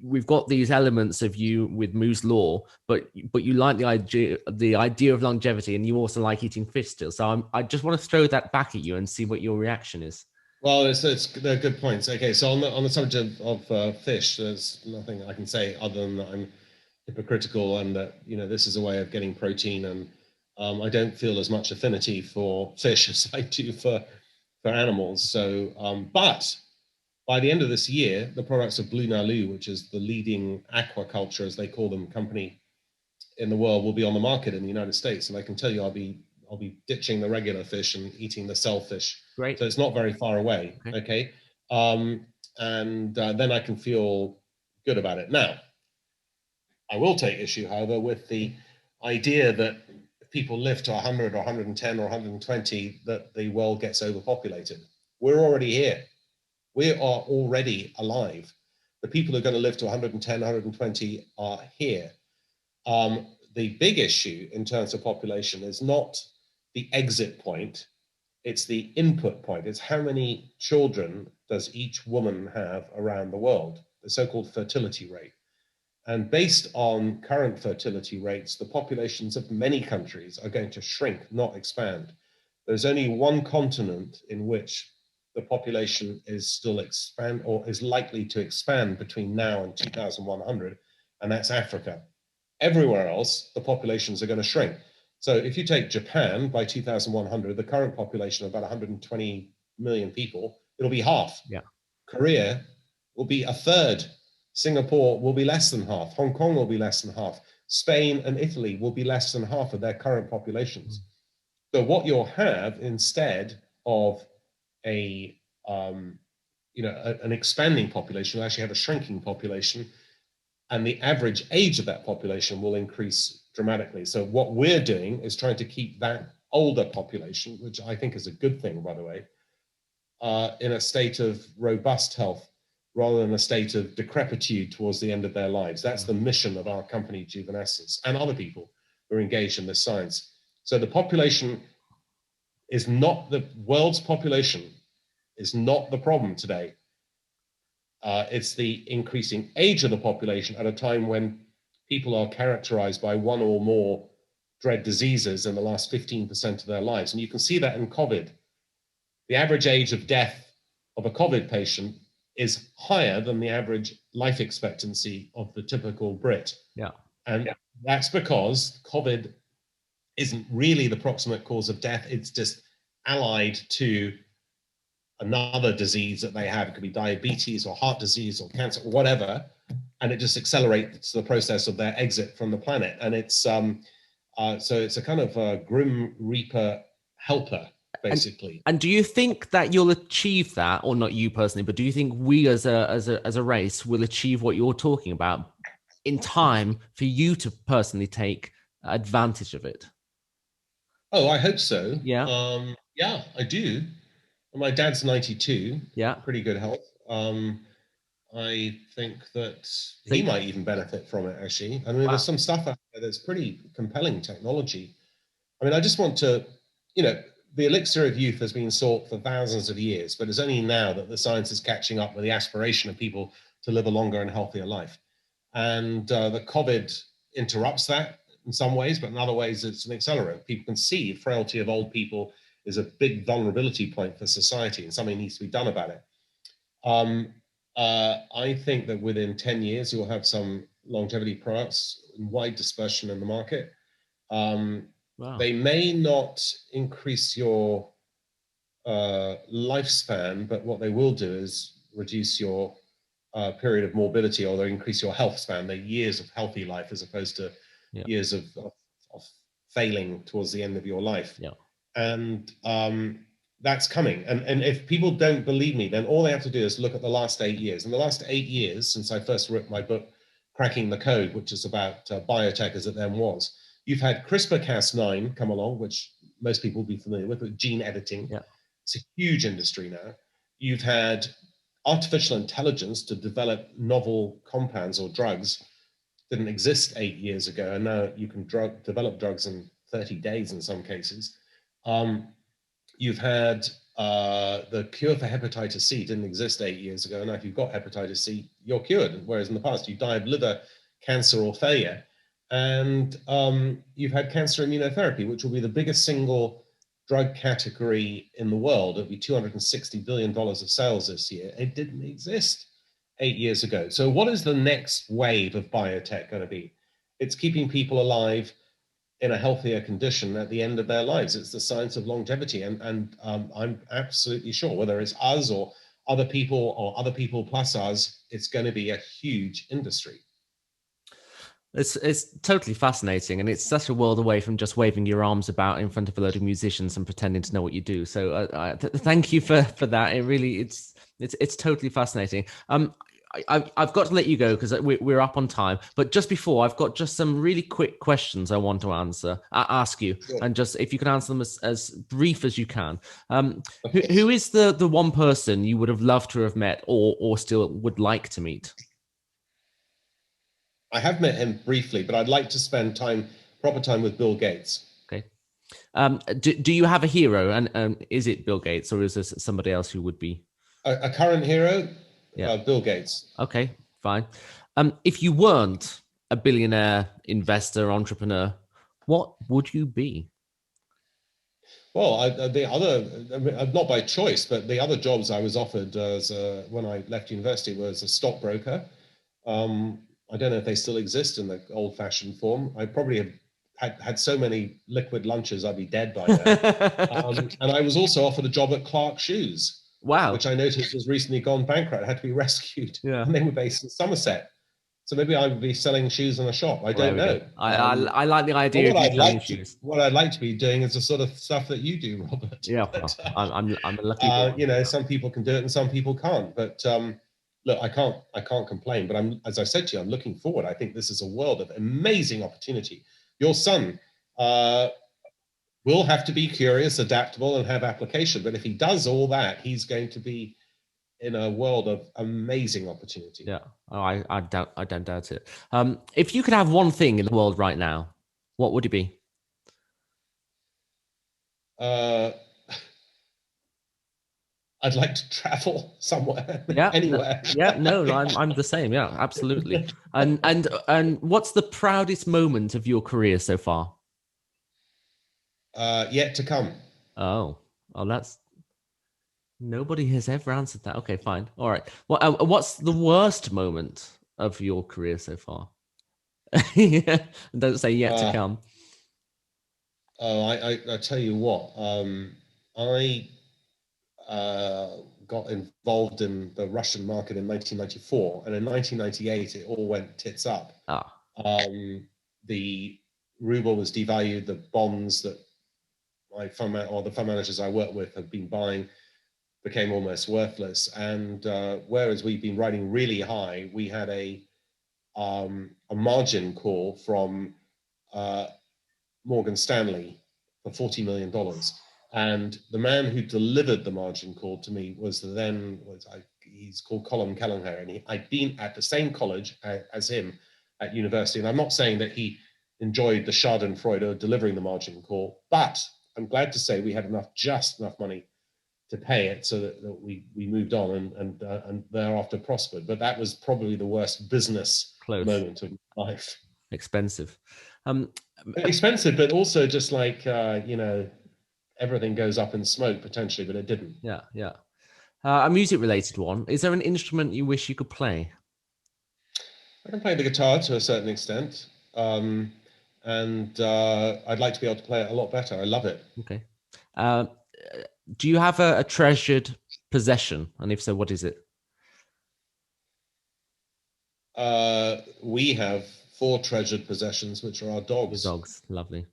B: we've got these elements of you with Moore's law, but you like the idea of longevity, and you also like eating fish still. So I just want to throw that back at you and see what your reaction is.
C: well, they're good points. Okay, so on the subject of fish, there's nothing I can say other than that I'm hypocritical, and that this is a way of getting protein, and I don't feel as much affinity for fish as I do for animals. So, but by the end of this year, the products of Blue Nalu, which is the leading aquaculture, as they call them, company in the world, will be on the market in the United States. And I can tell you, I'll be ditching the regular fish and eating the shellfish.
B: Great.
C: So it's not very far away. Okay. And then I can feel good about it. Now, I will take issue, however, with the idea that if people live to 100 or 110 or 120, that the world gets overpopulated. We're already here. We are already alive. The people who are going to live to 110, 120 are here. The big issue in terms of population is not the exit point, it's the input point. It's how many children does each woman have around the world, the so-called fertility rate. And based on current fertility rates, the populations of many countries are going to shrink, not expand. There's only one continent in which the population is still expand or is likely to expand between now and 2100, and that's Africa. Everywhere else, the populations are going to shrink. So if you take Japan by 2100, the current population of about 120 million people, it'll be half.
B: Yeah.
C: Korea will be a third. Singapore will be less than half. Hong Kong will be less than half. Spain and Italy will be less than half of their current populations. So what you'll have instead of an expanding population, you'll actually have a shrinking population, and the average age of that population will increase dramatically. So what we're doing is trying to keep that older population, which I think is a good thing, by the way, in a state of robust health rather than a state of decrepitude towards the end of their lives. That's the mission of our company, Juvenescence, and other people who are engaged in this science. So the population is not, the world's population is not the problem today. It's the increasing age of the population at a time when people are characterized by one or more dread diseases in the last 15% of their lives. And you can see that in COVID. The average age of death of a COVID patient is higher than the average life expectancy of the typical Brit.
B: Yeah.
C: And that's because COVID isn't really the proximate cause of death. It's just allied to another disease that they have. It could be diabetes or heart disease or cancer or whatever. And it just accelerates the process of their exit from the planet. And it's so it's a kind of a grim reaper helper, basically.
B: And do you think that you'll achieve that, or not you personally, but do you think we as a race will achieve what you're talking about in time for you to personally take advantage of it?
C: Oh, I hope so.
B: Yeah.
C: Yeah, I do. My dad's 92.
B: Yeah.
C: Pretty good health. I think that he might even benefit from it, actually. I mean, there's some stuff out there that's pretty compelling technology. I mean, I just want to, the elixir of youth has been sought for thousands of years, but it's only now that the science is catching up with the aspiration of people to live a longer and healthier life. And the COVID interrupts that in some ways, but in other ways, it's an accelerant. People can see frailty of old people is a big vulnerability point for society, and something needs to be done about it. I think that within 10 years, you'll have some longevity products in wide dispersion in the market.
B: Wow.
C: They may not increase your lifespan, but what they will do is reduce your period of morbidity, or they increase your health span, the years of healthy life, as opposed to
B: Yeah.
C: years of failing towards the end of your life.
B: Yeah.
C: And that's coming. And if people don't believe me, then all they have to do is look at the last 8 years. In the last 8 years, since I first wrote my book, Cracking the Code, which is about biotech as it then was, you've had CRISPR-Cas9 come along, which most people will be familiar with gene editing.
B: Yeah.
C: It's a huge industry now. You've had artificial intelligence to develop novel compounds or drugs. Didn't exist 8 years ago, and now you can develop drugs in 30 days in some cases. You've had the cure for hepatitis C didn't exist 8 years ago, and now if you've got hepatitis C, you're cured, whereas in the past you die of liver cancer or failure. And you've had cancer immunotherapy, which will be the biggest single drug category in the world. It'll be $260 billion of sales this year. It didn't exist 8 years ago. So what is the next wave of biotech going to be? It's keeping people alive in a healthier condition at the end of their lives. It's the science of longevity. And I'm absolutely sure, whether it's us or other people plus us, it's going to be a huge industry.
B: It's totally fascinating, and it's such a world away from just waving your arms about in front of a load of musicians and pretending to know what you do. So thank you for that. It really it's totally fascinating. I've got to let you go because we're up on time. But just before, I've got just some really quick questions I want to ask you,
C: Sure.
B: and just if you can answer them as brief as you can. Who is the one person you would have loved to have met, or still would like to meet?
C: I have met him briefly, but I'd like to spend proper time with Bill Gates.
B: Okay. Do you have a hero, and is it Bill Gates, or is there somebody else who would be
C: A current hero?
B: Yeah.
C: Bill Gates.
B: Okay, fine. If you weren't a billionaire, investor, entrepreneur, what would you be?
C: Well, not by choice, but the other jobs I was offered when I left university was a stockbroker. I don't know if they still exist in the old-fashioned form. I probably have had so many liquid lunches, I'd be dead by now. And I was also offered a job at Clark Shoes.
B: Wow.
C: Which I noticed has recently gone bankrupt. It had to be rescued.
B: Yeah.
C: And they were based in Somerset. So maybe I would be selling shoes in a shop. I don't know.
B: I like the idea of you selling shoes.
C: What I'd like to be doing is the sort of stuff that you do, Robert.
B: Yeah,
C: But,
B: I'm a lucky boy.
C: some people can do it and some people can't. But look, I can't complain. But as I said to you, I'm looking forward. I think this is a world of amazing opportunity. Your son will have to be curious, adaptable, and have application. But if he does all that, he's going to be in a world of amazing opportunity.
B: Yeah, I don't doubt it. If you could have one thing in the world right now, what would it be?
C: I'd like to travel somewhere,
B: Yeah,
C: anywhere.
B: I'm the same. Yeah, absolutely. And what's the proudest moment of your career so far?
C: Yet to come.
B: Oh, that's nobody has ever answered that. Okay, fine. All right. Well, what's the worst moment of your career so far? Don't say yet to come.
C: I tell you what. I got involved in the Russian market in 1994, and in 1998 it all went tits up. The ruble was devalued. The bonds that the fund managers I work with have been buying became almost worthless. And whereas we've been riding really high, we had a margin call from Morgan Stanley for $40 million. And the man who delivered the margin call to me was he's called Colin Kelleher, and I'd been at the same college as him at university. And I'm not saying that he enjoyed the schadenfreude of delivering the margin call, but I'm glad to say we had just enough money to pay it so that we moved on and thereafter prospered. But that was probably the worst business moment of my life.
B: Expensive.
C: Expensive, but also just like, everything goes up in smoke potentially, but it didn't.
B: Yeah. A music related one. Is there an instrument you wish you could play?
C: I can play the guitar to a certain extent. and I'd like to be able to play it a lot better. I love it.
B: Okay. Do you have a treasured possession? And if so, what is it?
C: We have 4 treasured possessions, which are our dogs.
B: Dogs, lovely.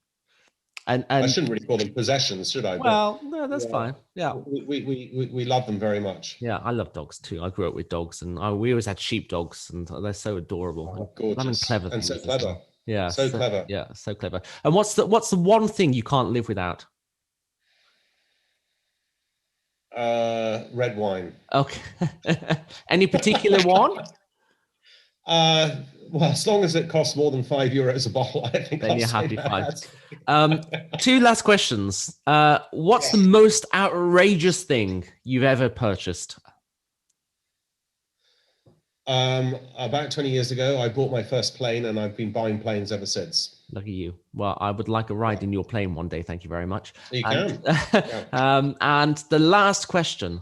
B: And
C: I shouldn't really call them possessions, should I?
B: Well, no, that's fine. Yeah,
C: we love them very much.
B: Yeah, I love dogs too. I grew up with dogs, and we always had sheep dogs, and they're so adorable.
C: Oh, gorgeous.
B: Clever
C: and so
B: things as
C: clever.
B: well. Yeah,
C: so clever.
B: Yeah, so clever. And what's the one thing you can't live without?
C: Red wine.
B: Okay. Any particular one?
C: Well, as long as it costs more than €5 a bottle, I think
B: Then
C: I'll
B: you're
C: say
B: happy.
C: that.
B: 2 last questions. What's the most outrageous thing you've ever purchased?
C: About 20 years ago, I bought my first plane, and I've been buying planes ever since.
B: Lucky you. Well, I would like a ride in your plane one day. Thank you very much.
C: You can.
B: And the last question.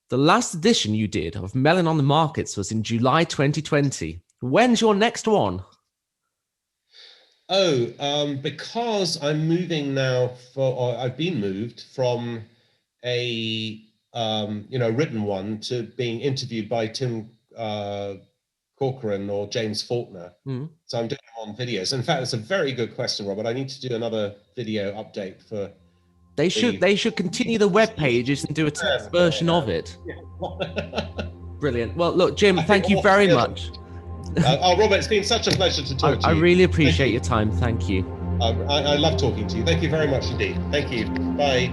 B: The last edition you did of Mellon on the Markets was in July 2020. When's your next one?
C: Because I'm moving now or I've been moved from a written one to being interviewed by Tim Corcoran or James Faulkner.
B: Mm.
C: So I'm doing them on videos. In fact, it's a very good question, Robert. I need to do another video update for.
B: They should continue the web pages and do a text version of it. Brilliant. Well, look, Jim, thank you very much.
C: Robert, it's been such a pleasure to talk to you.
B: I really appreciate your time. Thank you.
C: I love talking to you. Thank you very much indeed. Thank you. Bye.